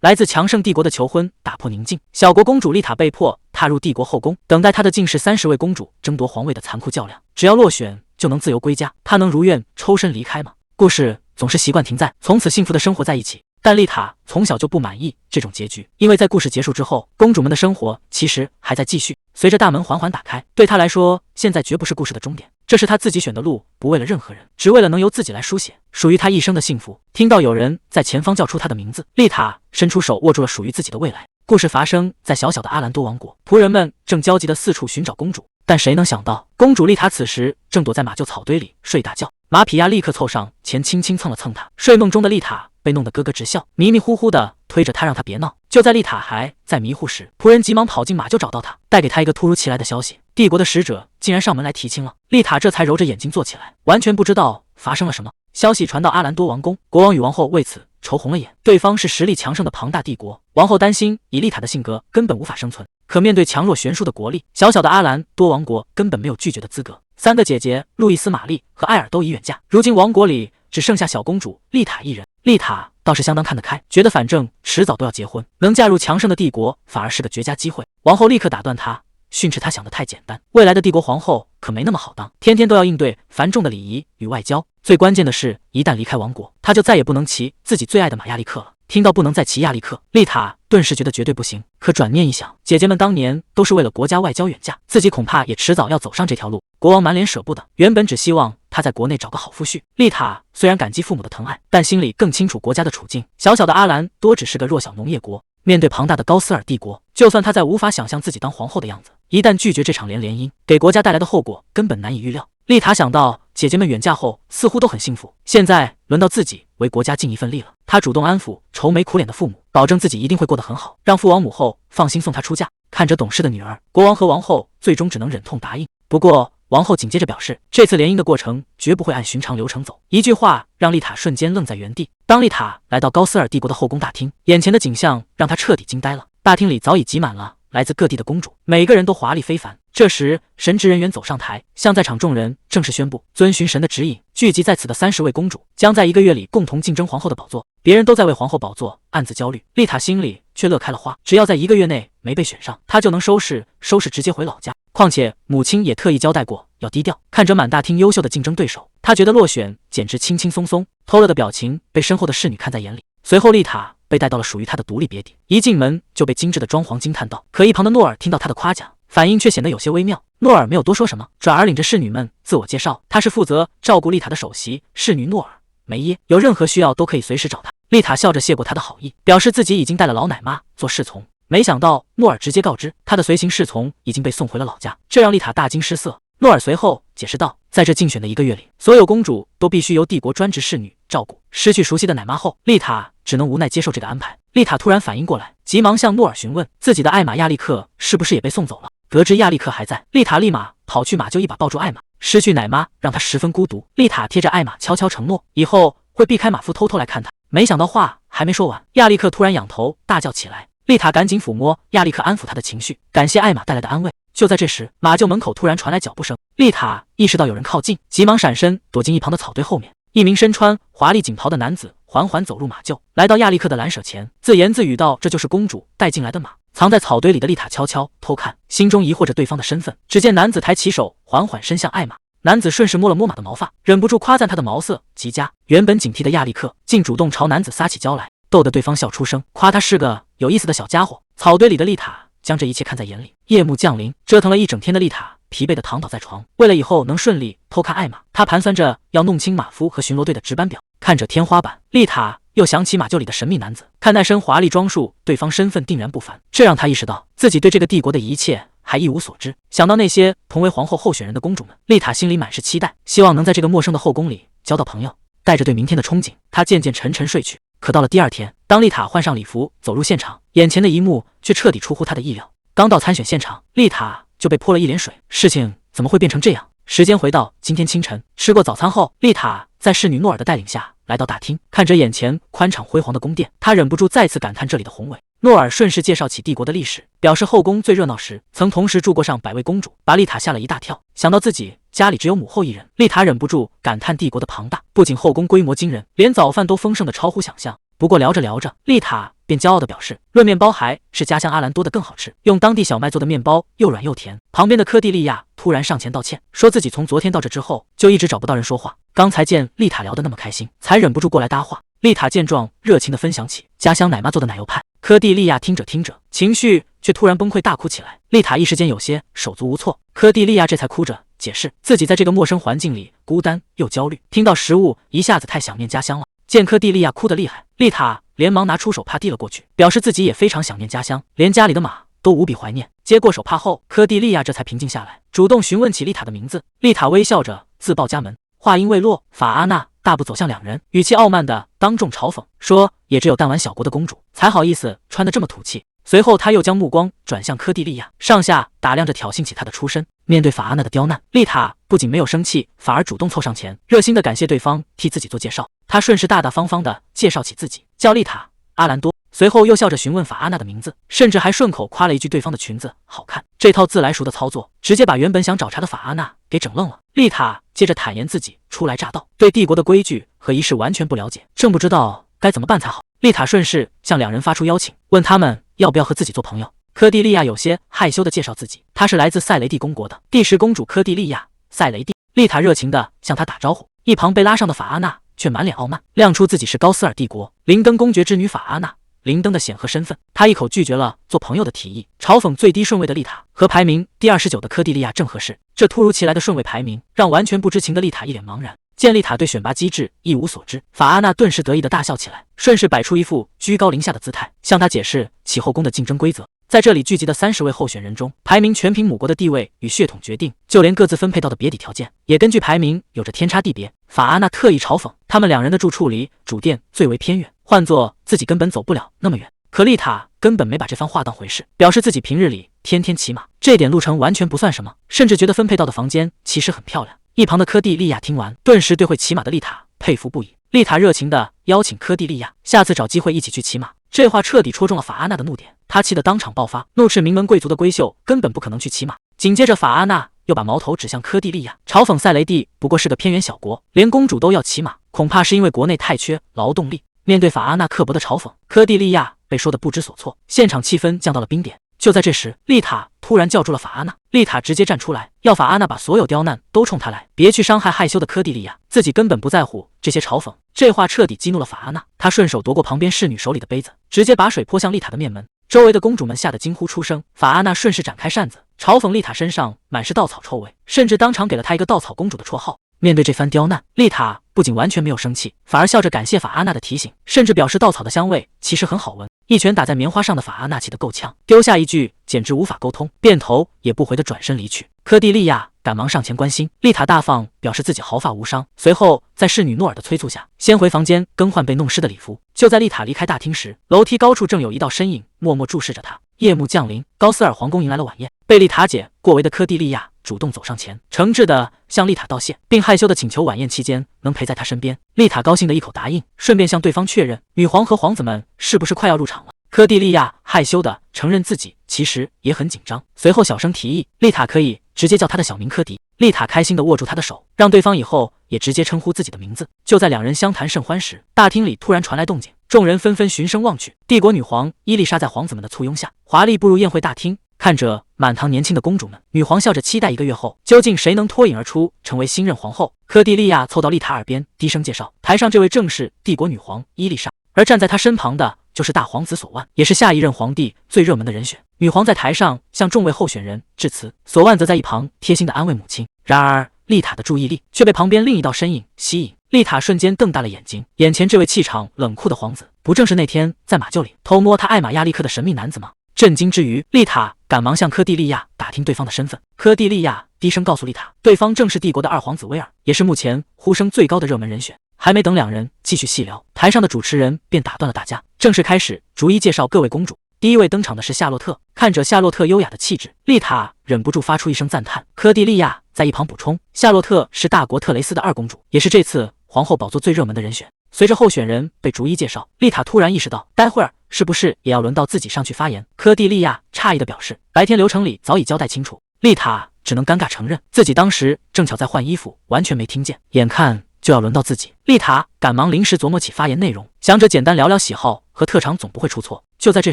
来自强盛帝国的求婚打破宁静，小国公主丽塔被迫踏入帝国后宫，等待她的竟是30位公主争夺皇位的残酷较量。只要落选，就能自由归家。她能如愿抽身离开吗？故事总是习惯停在从此幸福的生活在一起。但丽塔从小就不满意这种结局，因为在故事结束之后，公主们的生活其实还在继续。随着大门缓缓打开，对她来说，现在绝不是故事的终点，这是她自己选的路，不为了任何人，只为了能由自己来书写属于她一生的幸福。听到有人在前方叫出她的名字，丽塔伸出手握住了属于自己的未来。故事发生在小小的阿兰多王国，仆人们正焦急地四处寻找公主，但谁能想到，公主丽塔此时正躲在马厩草堆里睡大觉。马匹亚立刻凑上前，轻轻蹭了蹭她。睡梦中的丽塔被弄得咯咯直笑，迷迷糊糊的推着她让她别闹。就在丽塔还在迷糊时，仆人急忙跑进马厩找到她，带给她一个突如其来的消息：帝国的使者竟然上门来提亲了。丽塔这才揉着眼睛坐起来，完全不知道发生了什么。消息传到阿兰多王宫，国王与王后为此愁红了眼。对方是实力强盛的庞大帝国，王后担心以丽塔的性格根本无法生存。可面对强弱悬殊的国力，小小的阿兰多王国根本没有拒绝的资格。3个姐姐路易斯、玛丽和艾尔都已远嫁，如今王国里只剩下小公主丽塔一人。丽塔倒是相当看得开，觉得反正迟早都要结婚，能嫁入强盛的帝国反而是个绝佳机会。王后立刻打断她，训斥她想得太简单，未来的帝国皇后可没那么好当，天天都要应对繁重的礼仪与外交。最关键的是，一旦离开王国，她就再也不能骑自己最爱的马亚历克了。听到不能再骑亚历克，丽塔顿时觉得绝对不行。可转念一想，姐姐们当年都是为了国家外交远嫁，自己恐怕也迟早要走上这条路。国王满脸舍不得，原本只希望她在国内找个好夫婿。丽塔虽然感激父母的疼爱，但心里更清楚国家的处境。小小的阿兰多只是个弱小农业国，面对庞大的高斯尔帝国，就算她再无法想象自己当皇后的样子，一旦拒绝这场联姻，给国家带来的后果根本难以预料。丽塔想到姐姐们远嫁后似乎都很幸福，现在轮到自己为国家尽一份力了。她主动安抚愁眉苦脸的父母，保证自己一定会过得很好，让父王母后放心送她出嫁。看着懂事的女儿，国王和王后最终只能忍痛答应。不过王后紧接着表示，这次联姻的过程绝不会按寻常流程走。一句话让丽塔瞬间愣在原地。当丽塔来到高斯尔帝国的后宫大厅，眼前的景象让她彻底惊呆了。大厅里早已挤满了来自各地的公主，每个人都华丽非凡。这时神职人员走上台，向在场众人正式宣布，遵循神的指引，聚集在此的30位公主将在1个月里共同竞争皇后的宝座。别人都在为皇后宝座暗自焦虑，丽塔心里却乐开了花。只要在1个月内没被选上，她就能收拾直接回老家。况且母亲也特意交代过要低调。看着满大厅优秀的竞争对手，她觉得落选简直轻轻松松，偷了的表情被身后的侍女看在眼里。随后丽塔被带到了属于她的独立别邸，一进门就被精致的装潢惊叹到。可一旁的诺尔听到她的夸奖，反应却显得有些微妙。诺尔没有多说什么，转而领着侍女们自我介绍，他是负责照顾丽塔的首席侍女诺尔梅耶，有任何需要都可以随时找他。丽塔笑着谢过他的好意，表示自己已经带了老奶妈做侍从。没想到诺尔直接告知他的随行侍从已经被送回了老家，这让丽塔大惊失色。诺尔随后解释道，在这竞选的1个月里，所有公主都必须由帝国专职侍女照顾。失去熟悉的奶妈后，丽塔只能无奈接受这个安排。丽塔突然反应过来，急忙向诺尔询问自己的爱马亚历克是不是也被送走了。得知亚历克还在，丽塔立马跑去马厩，一把抱住艾玛。失去奶妈让她十分孤独，丽塔贴着艾玛悄悄承诺，以后会避开马夫偷偷来看她。没想到话还没说完，亚历克突然仰头大叫起来。丽塔赶紧抚摸亚历克，安抚他的情绪，感谢艾玛带来的安慰。就在这时，马厩门口突然传来脚步声，丽塔意识到有人靠近，急忙闪身躲进一旁的草堆后面。一名身穿华丽锦袍的男子缓缓走入马厩，来到亚历克的栏舍前，自言自语道：“这就是公主带进来的马。”藏在草堆里的丽塔悄悄偷看，心中疑惑着对方的身份。只见男子抬起手，缓缓伸向艾玛。男子顺势摸了摸马的毛发，忍不住夸赞他的毛色极佳。原本警惕的亚历克竟主动朝男子撒起娇来，逗得对方笑出声，夸他是个有意思的小家伙。草堆里的丽塔将这一切看在眼里。夜幕降临，折腾了一整天的丽塔疲惫地躺倒在床。为了以后能顺利偷看艾玛，她盘算着要弄清马夫和巡逻队的值班表。看着天花板，丽塔又想起马厩里的神秘男子，看那身华丽装束，对方身份定然不凡，这让她意识到自己对这个帝国的一切还一无所知。想到那些同为皇后候选人的公主们，丽塔心里满是期待，希望能在这个陌生的后宫里交到朋友。带着对明天的憧憬，她渐渐沉沉睡去。可到了第2天，当丽塔换上礼服走入现场，眼前的一幕却彻底出乎她的意料。刚到参选现场，丽塔就被泼了一脸水，事情怎么会变成这样？时间回到今天清晨，吃过早餐后，丽塔在侍女诺尔的带领下来到大厅，看着眼前宽敞辉煌的宫殿，她忍不住再次感叹这里的宏伟。诺尔顺势介绍起帝国的历史，表示后宫最热闹时曾同时住过上100位公主，把丽塔吓了一大跳。想到自己家里只有母后一人，丽塔忍不住感叹帝国的庞大，不仅后宫规模惊人，连早饭都丰盛的超乎想象。不过聊着聊着，丽塔便骄傲地表示，论面包还是家乡阿兰多的更好吃，用当地小麦做的面包又软又甜。旁边的科蒂利亚突然上前道歉，说自己从昨天到这之后就一直找不到人说话，刚才见丽塔聊得那么开心，才忍不住过来搭话。丽塔见状，热情地分享起家乡奶妈做的奶油派。科蒂利亚听着听着，情绪却突然崩溃大哭起来。丽塔一时间有些手足无措，科蒂利亚这才哭着解释自己在这个陌生环境里孤单又焦虑，听到食物一下子太想念家乡了。见科蒂利亚哭得厉害，丽塔连忙拿出手帕递了过去，表示自己也非常想念家乡，连家里的马都无比怀念。接过手帕后，科蒂利亚这才平静下来，主动询问起丽塔的名字。丽塔微笑着自报家门。话音未落，法阿娜大步走向两人，语气傲慢地当众嘲讽说：“也只有弹丸小国的公主才好意思穿得这么土气。”随后，他又将目光转向科蒂利亚，上下打量着，挑衅起她的出身。面对法阿娜的刁难，丽塔不仅没有生气，反而主动凑上前，热心地感谢对方替自己做介绍。她顺势大大方方地介绍起自己，叫丽塔·阿兰多。随后又笑着询问法阿娜的名字，甚至还顺口夸了一句对方的裙子好看。这套自来熟的操作，直接把原本想找茬的法阿娜给整愣了。丽塔接着坦言自己初来乍到，对帝国的规矩和仪式完全不了解，正不知道该怎么办才好。丽塔顺势向两人发出邀请，问他们要不要和自己做朋友。科蒂利亚有些害羞地介绍自己，她是来自赛雷蒂公国的第10公主科蒂利亚·赛雷蒂。丽塔热情地向她打招呼，一旁被拉上的法阿娜却满脸傲慢，亮出自己是高斯尔帝国灵登公爵之女法阿娜。灵登的显赫身份，他一口拒绝了做朋友的提议，嘲讽最低顺位的丽塔和排名第29的科蒂利亚正合适。这突如其来的顺位排名让完全不知情的丽塔一脸茫然。见丽塔对选拔机制一无所知，法阿娜顿时得意的大笑起来，顺势摆出一副居高临下的姿态，向他解释起后宫的竞争规则。在这里聚集的30位候选人中，排名全凭母国的地位与血统决定，就连各自分配到的别底条件也根据排名有着天差地别。法阿娜特意嘲讽他们两人的住处离主殿最为偏远，换作自己根本走不了那么远。可丽塔根本没把这番话当回事，表示自己平日里天天骑马，这点路程完全不算什么，甚至觉得分配到的房间其实很漂亮。一旁的科蒂利亚听完，顿时对会骑马的丽塔佩服不已。丽塔热情地邀请科蒂利亚下次找机会一起去骑马。这话彻底戳中了法阿娜的怒点，她气得当场爆发，怒斥名门贵族的闺秀根本不可能去骑马。紧接着，法阿娜又把矛头指向科蒂利亚，嘲讽赛雷蒂不过是个偏远小国，连公主都要骑马，恐怕是因为国内太缺劳动力。面对法阿娜刻薄的嘲讽，科蒂利亚被说得不知所措，现场气氛降到了冰点。就在这时，丽塔突然叫住了法阿娜，丽塔直接站出来，要法阿娜把所有刁难都冲她来，别去伤害害羞的科蒂利亚，自己根本不在乎这些嘲讽。这话彻底激怒了法阿娜，她顺手夺过旁边侍女手里的杯子，直接把水泼向丽塔的面门。周围的公主们吓得惊呼出声，法阿娜顺势展开扇子，嘲讽丽塔身上满是稻草臭味，甚至当场给了她一个稻草公主的绰号。面对这番刁难，丽塔不仅完全没有生气，反而笑着感谢法阿娜的提醒，甚至表示稻草的香味其实很好闻。一拳打在棉花上的法阿娜气得够呛，丢下一句简直无法沟通，便头也不回的转身离去。科蒂利亚赶忙上前关心，丽塔大方表示自己毫发无伤，随后在侍女诺尔的催促下，先回房间更换被弄湿的礼服。就在丽塔离开大厅时，楼梯高处正有一道身影默默注视着她。夜幕降临，高斯尔皇宫迎来了晚宴。被丽塔姐过为的科蒂利亚主动走上前，诚挚地向丽塔道谢，并害羞地请求晚宴期间能陪在她身边。丽塔高兴地一口答应，顺便向对方确认女皇和皇子们是不是快要入场了。科蒂利亚害羞地承认自己其实也很紧张，随后小声提议丽塔可以直接叫他的小名科迪。丽塔开心地握住他的手，让对方以后也直接称呼自己的名字。就在两人相谈甚欢时，大厅里突然传来动静，众人纷纷循声望去。帝国女皇伊丽莎在皇子们的簇拥下，华丽步入宴会大厅，看着满堂年轻的公主们，女皇笑着期待1个月后究竟谁能脱颖而出成为新任皇后。科蒂利亚凑到丽塔耳边低声介绍，台上这位正是帝国女皇伊丽莎，而站在她身旁的就是大皇子索万，也是下一任皇帝最热门的人选。女皇在台上向众位候选人致辞，索万则在一旁贴心地安慰母亲。然而丽塔的注意力却被旁边另一道身影吸引，丽塔瞬间瞪大了眼睛，眼前这位气场冷酷的皇子，不正是那天在马厩里偷摸她爱马亚历克的神秘男子吗？震惊之余，丽塔赶忙向科蒂利亚打听对方的身份。科蒂利亚低声告诉丽塔，对方正是帝国的2皇子威尔，也是目前呼声最高的热门人选。还没等两人继续细聊，台上的主持人便打断了大家，正式开始逐一介绍各位公主。第一位登场的是夏洛特，看着夏洛特优雅的气质，丽塔忍不住发出一声赞叹。科蒂利亚在一旁补充，夏洛特是大国特雷斯的2公主，也是这次皇后宝座最热门的人选。随着候选人被逐一介绍，丽塔突然意识到，待会儿是不是也要轮到自己上去发言？科蒂利亚诧异地表示，白天流程里早已交代清楚。丽塔只能尴尬承认，自己当时正巧在换衣服，完全没听见。眼看就要轮到自己。丽塔赶忙临时琢磨起发言内容，想着简单聊聊喜好和特长总不会出错。就在这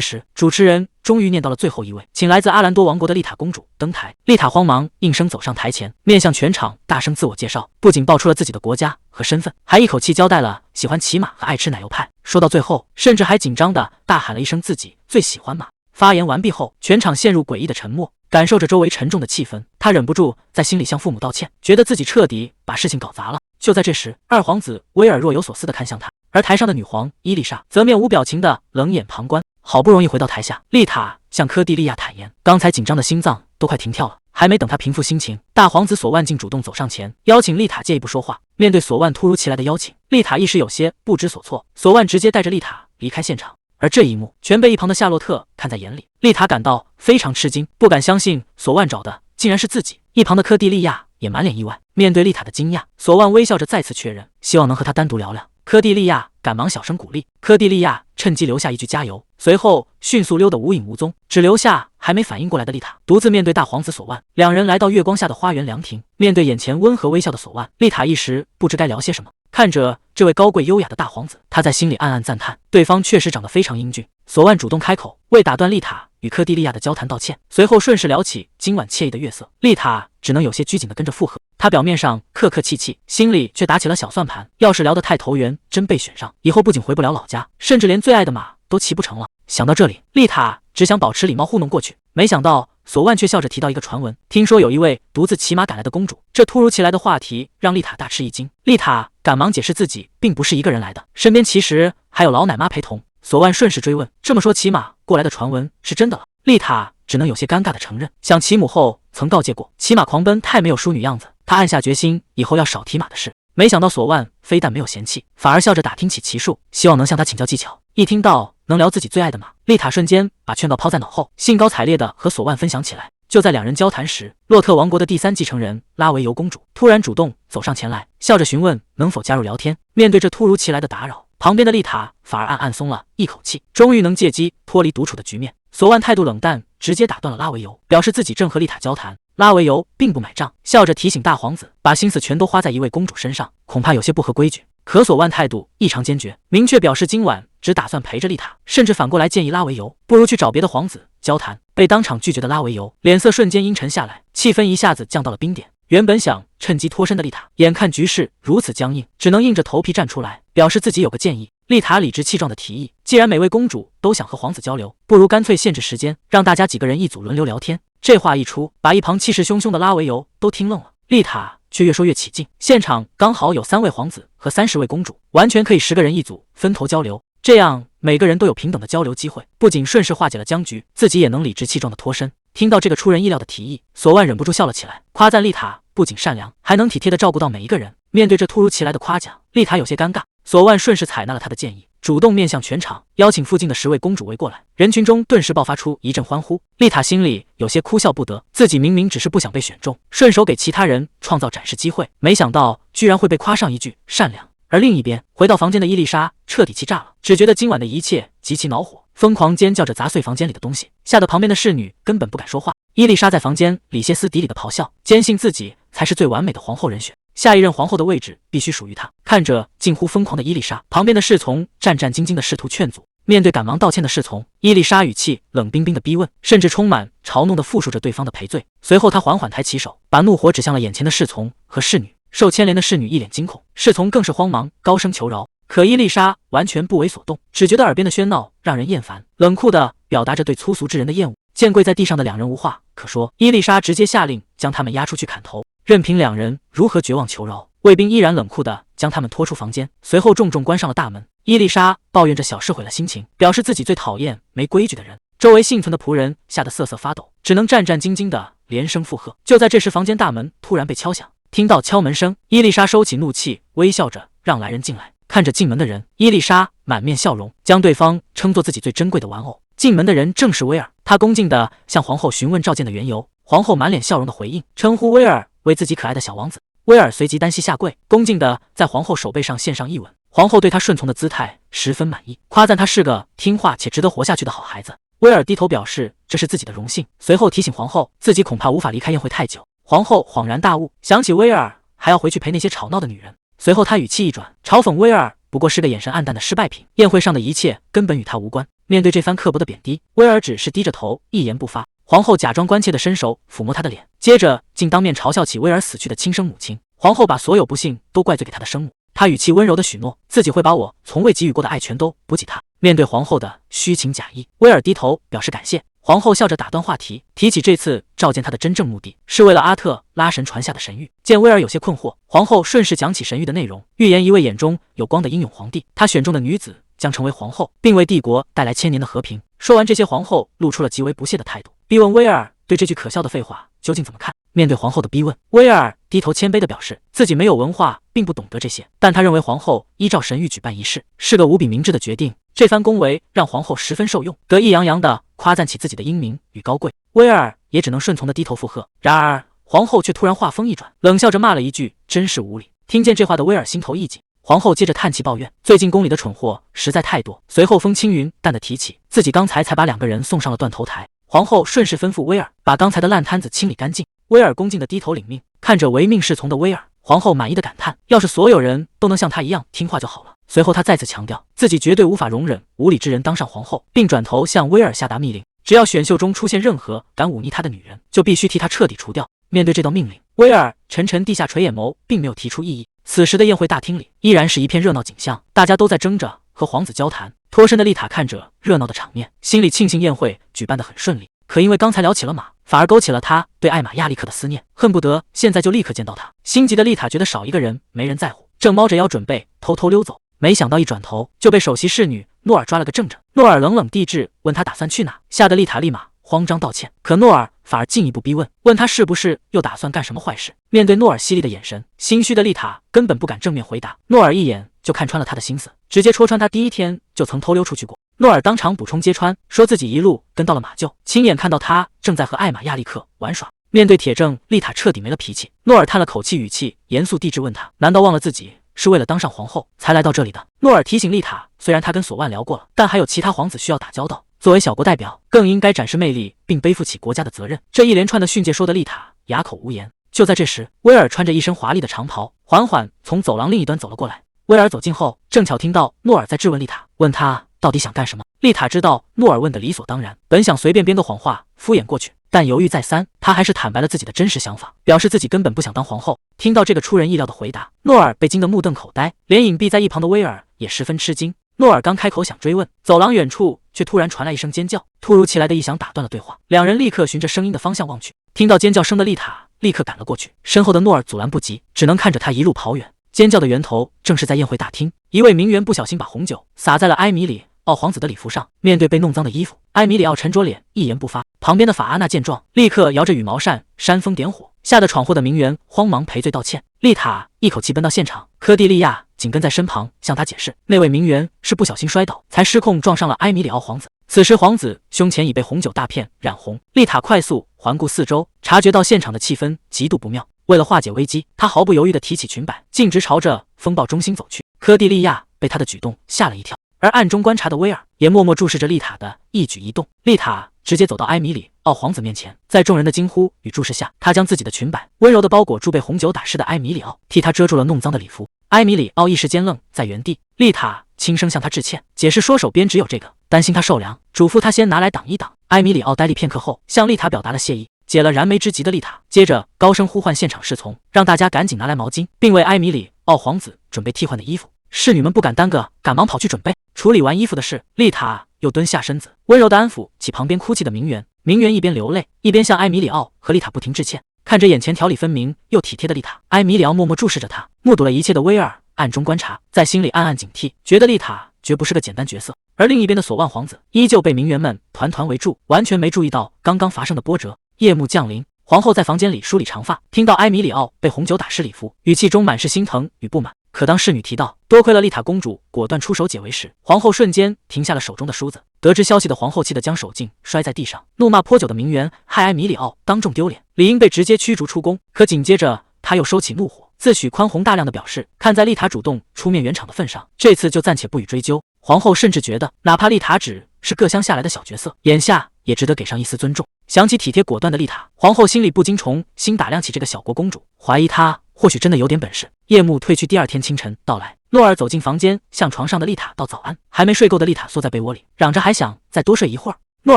时，主持人终于念到了最后一位，请来自阿兰多王国的丽塔公主登台。丽塔慌忙应声走上台前，面向全场大声自我介绍，不仅报出了自己的国家和身份，还一口气交代了喜欢骑马和爱吃奶油派。说到最后，甚至还紧张地大喊了一声自己最喜欢马。发言完毕后，全场陷入诡异的沉默。感受着周围沉重的气氛，他忍不住在心里向父母道歉，觉得自己彻底把事情搞砸了。就在这时，二皇子威尔若有所思地看向他，而台上的女皇伊丽莎则面无表情地冷眼旁观。好不容易回到台下，丽塔向科蒂利亚坦言，刚才紧张的心脏都快停跳了。还没等他平复心情，大皇子索万竟主动走上前，邀请丽塔借一步说话。面对索万突如其来的邀请，丽塔一时有些不知所措。索万直接带着丽塔离开现场。而这一幕全被一旁的夏洛特看在眼里，丽塔感到非常吃惊，不敢相信索万找的竟然是自己。一旁的科蒂利亚也满脸意外。面对丽塔的惊讶，索万微笑着再次确认，希望能和她单独聊聊。科蒂利亚赶忙小声鼓励，科蒂利亚趁机留下一句加油，随后迅速溜得无影无踪，只留下还没反应过来的丽塔独自面对大皇子索万。两人来到月光下的花园凉亭，面对眼前温和微笑的索万，丽塔一时不知该聊些什么。看着这位高贵优雅的大皇子，他在心里暗暗赞叹，对方确实长得非常英俊。索万主动开口，为打断丽塔与科蒂利亚的交谈道歉，随后顺势聊起今晚惬意的月色。丽塔只能有些拘谨地跟着附和，她表面上客客气气，心里却打起了小算盘，要是聊得太投缘，真被选上，以后不仅回不了老家，甚至连最爱的马都骑不成了。想到这里，丽塔只想保持礼貌糊弄过去，没想到索万却笑着提到一个传闻，听说有一位独自骑马赶来的公主。这突如其来的话题让丽塔大吃一惊，丽塔赶忙解释自己并不是一个人来的，身边其实还有老奶妈陪同。索万顺势追问，这么说骑马过来的传闻是真的了？丽塔只能有些尴尬的承认，想其母后曾告诫过，骑马狂奔太没有淑女样子，她暗下决心以后要少提马的事。没想到索万非但没有嫌弃，反而笑着打听起骑术，希望能向他请教技巧。一听到能聊自己最爱的马，丽塔瞬间把劝告抛在脑后，兴高采烈地和索万分享起来。就在两人交谈时，洛特王国的第三继承人拉维尤公主突然主动走上前来，笑着询问能否加入聊天。面对这突如其来的打扰，旁边的丽塔反而暗暗松了一口气，终于能借机脱离独处的局面。索万态度冷淡，直接打断了拉维尤，表示自己正和丽塔交谈。拉维尤并不买账，笑着提醒大皇子，把心思全都花在一位公主身上，恐怕有些不合规矩。可索万态度异常坚决，明确表示今晚只打算陪着丽塔，甚至反过来建议拉维尤不如去找别的皇子交谈。被当场拒绝的拉维尤脸色瞬间阴沉下来，气氛一下子降到了冰点。原本想趁机脱身的丽塔，眼看局势如此僵硬，只能硬着头皮站出来，表示自己有个建议。丽塔理直气壮地提议，既然每位公主都想和皇子交流，不如干脆限制时间，让大家几个人一组轮流聊天。这话一出，把一旁气势汹汹的拉维尤都听愣了。丽塔却越说越起劲，现场刚好有3位皇子和30位公主，完全可以10个人一组分头交流，这样每个人都有平等的交流机会，不仅顺势化解了僵局，自己也能理直气壮地脱身。听到这个出人意料的提议，索万忍不住笑了起来，夸赞丽塔不仅善良，还能体贴地照顾到每一个人。面对这突如其来的夸奖，丽塔有些尴尬。索万顺势采纳了他的建议，主动面向全场，邀请附近的10位公主围过来，人群中顿时爆发出一阵欢呼。丽塔心里有些哭笑不得，自己明明只是不想被选中，顺手给其他人创造展示机会，没想到居然会被夸上一句善良。而另一边，回到房间的伊丽莎彻底气炸了，只觉得今晚的一切极其恼火，疯狂尖叫着砸碎房间里的东西，吓得旁边的侍女根本不敢说话。伊丽莎在房间里歇斯底里的咆哮，坚信自己才是最完美的皇后人选，下一任皇后的位置必须属于她。看着近乎疯狂的伊丽莎，旁边的侍从战战兢兢地试图劝阻。面对赶忙道歉的侍从，伊丽莎语气冷冰冰的逼问，甚至充满嘲弄地复述着对方的赔罪。随后她缓缓抬起手，把怒火指向了眼前的侍从和侍女。受牵连的侍女一脸惊恐，侍从更是慌忙高声求饶。可伊丽莎完全不为所动，只觉得耳边的喧闹让人厌烦，冷酷地表达着对粗俗之人的厌恶。见跪在地上的两人无话可说，伊丽莎直接下令将他们押出去砍头。任凭两人如何绝望求饶，卫兵依然冷酷地将他们拖出房间，随后重重关上了大门。伊丽莎抱怨着小事毁了心情，表示自己最讨厌没规矩的人。周围幸存的仆人吓得瑟瑟发抖，只能战战兢兢地连声附和。就在这时，房间大门突然被敲响。听到敲门声，伊丽莎收起怒气，微笑着让来人进来。看着进门的人，伊丽莎满面笑容，将对方称作自己最珍贵的玩偶。进门的人正是威尔，他恭敬地向皇后询问召见的缘由。皇后满脸笑容的回应，称呼威尔为自己可爱的小王子。威尔随即单膝下跪，恭敬地在皇后手背上献上一吻。皇后对他顺从的姿态十分满意，夸赞他是个听话且值得活下去的好孩子。威尔低头表示这是自己的荣幸，随后提醒皇后自己恐怕无法离开宴会太久。皇后恍然大悟，想起威尔还要回去陪那些吵闹的女人，随后他语气一转，嘲讽威尔不过是个眼神暗淡的失败品，宴会上的一切根本与他无关。面对这番刻薄的贬低，威尔只是低着头一言不发。皇后假装关切的伸手抚摸他的脸，接着竟当面嘲笑起威尔死去的亲生母亲。皇后把所有不幸都怪罪给他的生母，他语气温柔的许诺自己会把我从未给予过的爱全都补给他。面对皇后的虚情假意，威尔低头表示感谢。皇后笑着打断话题，提起这次召见他的真正目的是为了阿特拉神传下的神谕。见威尔有些困惑，皇后顺势讲起神谕的内容，预言一位眼中有光的英勇皇帝，他选中的女子将成为皇后，并为帝国带来1000年的和平。说完这些，皇后露出了极为不屑的态度，逼问威尔对这句可笑的废话究竟怎么看。面对皇后的逼问，威尔低头谦卑地表示自己没有文化，并不懂得这些，但他认为皇后依照神谕举办仪式是个无比明智的决定。这番恭维让皇后十分受用，得意洋洋地夸赞起自己的英明与高贵。威尔也只能顺从地低头附和。然而皇后却突然话锋一转，冷笑着骂了一句真是无礼。听见这话的威尔心头一紧，皇后接着叹气抱怨最近宫里的蠢货实在太多。随后风轻云淡地提起自己刚才把2个人送上了断头台。皇后顺势吩咐威尔把刚才的烂摊子清理干净。威尔恭敬地低头领命，看着唯命是从的威尔，皇后满意的感叹要是所有人都能像他一样听话就好了。随后他再次强调自己绝对无法容忍无礼之人当上皇后，并转头向威尔下达密令，只要选秀中出现任何敢忤逆他的女人，就必须替他彻底除掉。面对这道命令，威尔沉沉地下垂眼眸，并没有提出异议。此时的宴会大厅里依然是一片热闹景象，大家都在争着和皇子交谈。脱身的丽塔看着热闹的场面，心里庆幸宴会举办得很顺利，可因为刚才聊起了马，反而勾起了他对艾玛亚历克的思念，恨不得现在就立刻见到他。心急的丽塔觉得少一个人没人在乎，正猫着腰准备偷偷溜走，没想到一转头就被首席侍女诺尔抓了个正着。诺尔冷冷地质问他打算去哪，吓得丽塔立马慌张道歉，可诺尔反而进一步逼问，问他是不是又打算干什么坏事。面对诺尔犀利的眼神，心虚的丽塔根本不敢正面回答。诺尔一眼就看穿了他的心思，直接戳穿他第一天就曾偷溜出去过。诺尔当场补充揭穿，说自己一路跟到了马厩，亲眼看到他正在和艾玛亚历克玩耍。面对铁证，丽塔彻底没了脾气。诺尔叹了口气，语气严肃地质问他，难道忘了自己是为了当上皇后才来到这里的？诺尔提醒丽塔，虽然他跟索万聊过了，但还有其他皇子需要打交道，作为小国代表更应该展示魅力，并背负起国家的责任。这一连串的训诫说的丽塔哑口无言。就在这时，威尔穿着一身华丽的长袍，缓缓从走廊另一端走了过来。威尔走近后，正巧听到诺尔在质问丽塔，问他到底想干什么。丽塔知道诺尔问的理所当然，本想随便编个谎话敷衍过去，但犹豫再三，她还是坦白了自己的真实想法，表示自己根本不想当皇后。听到这个出人意料的回答，诺尔被惊得目瞪口呆，连隐蔽在一旁的威尔也十分吃惊。诺尔刚开口想追问，走廊远处却突然传来一声尖叫，突如其来的异响打断了对话，两人立刻循着声音的方向望去。听到尖叫声的丽塔立刻赶了过去，身后的诺尔阻拦不及，只能看着他一路跑远。尖叫的源头正是在宴会大厅，一位名媛不小心把红酒洒在了埃米里奥皇子的礼服上。面对被弄脏的衣服，埃米里奥沉着脸，一言不发。旁边的法阿娜见状，立刻摇着羽毛扇煽风点火，吓得闯祸的名媛慌忙赔罪道歉。丽塔一口气奔到现场，科蒂利亚紧跟在身旁向他解释，那位名媛是不小心摔倒，才失控撞上了埃米里奥皇子。此时皇子胸前已被红酒大片染红。丽塔快速环顾四周，察觉到现场的气氛极度不妙，为了化解危机，她毫不犹豫地提起裙摆，径直朝着风暴中心走去。科蒂利亚被她的举动吓了一跳，而暗中观察的威尔也默默注视着丽塔的一举一动。丽塔直接走到埃米里奥皇子面前，在众人的惊呼与注视下，她将自己的裙摆温柔地包裹住被红酒打湿的埃米里奥，替他遮住了弄脏的礼服。埃米里奥一时间愣在原地，丽塔轻声向他致歉，解释说手边只有这个，担心他受凉，嘱咐他先拿来挡一挡。埃米里奥呆立片刻后，向丽塔表达了谢意。解了燃眉之急的丽塔，接着高声呼唤现场侍从，让大家赶紧拿来毛巾，并为埃米里奥皇子准备替换的衣服。侍女们不敢耽搁，赶忙跑去准备。处理完衣服的事，丽塔又蹲下身子，温柔地安抚起旁边哭泣的名媛。名媛一边流泪，一边向埃米里奥和丽塔不停致歉。看着眼前条理分明又体贴的丽塔，埃米里奥默默注视着她，目睹了一切的威尔暗中观察，在心里暗暗警惕，觉得丽塔绝不是个简单角色。而另一边的索万皇子依旧被名媛们团团围住，完全没注意到刚刚发生的波折。夜幕降临，皇后在房间里梳理长发，听到埃米里奥被红酒打湿礼服，语气中满是心疼与不满。可当侍女提到多亏了丽塔公主果断出手解围时，皇后瞬间停下了手中的梳子。得知消息的皇后气得将手镜摔在地上，怒骂泼酒的名媛害埃米里奥当众丢脸，理应被直接驱逐出宫。可紧接着她又收起怒火，自诩宽宏大量的表示，看在丽塔主动出面圆场的份上，这次就暂且不予追究。皇后甚至觉得，哪怕丽塔只是各乡下来的小角色，眼下也值得给上一丝尊重。想起体贴果断的丽塔，皇后心里不禁重新打量起这个小国公主，怀疑她或许真的有点本事。夜幕褪去，第二天清晨到来。诺尔走进房间，向床上的丽塔道早安。还没睡够的丽塔缩在被窝里，嚷着还想再多睡一会儿。诺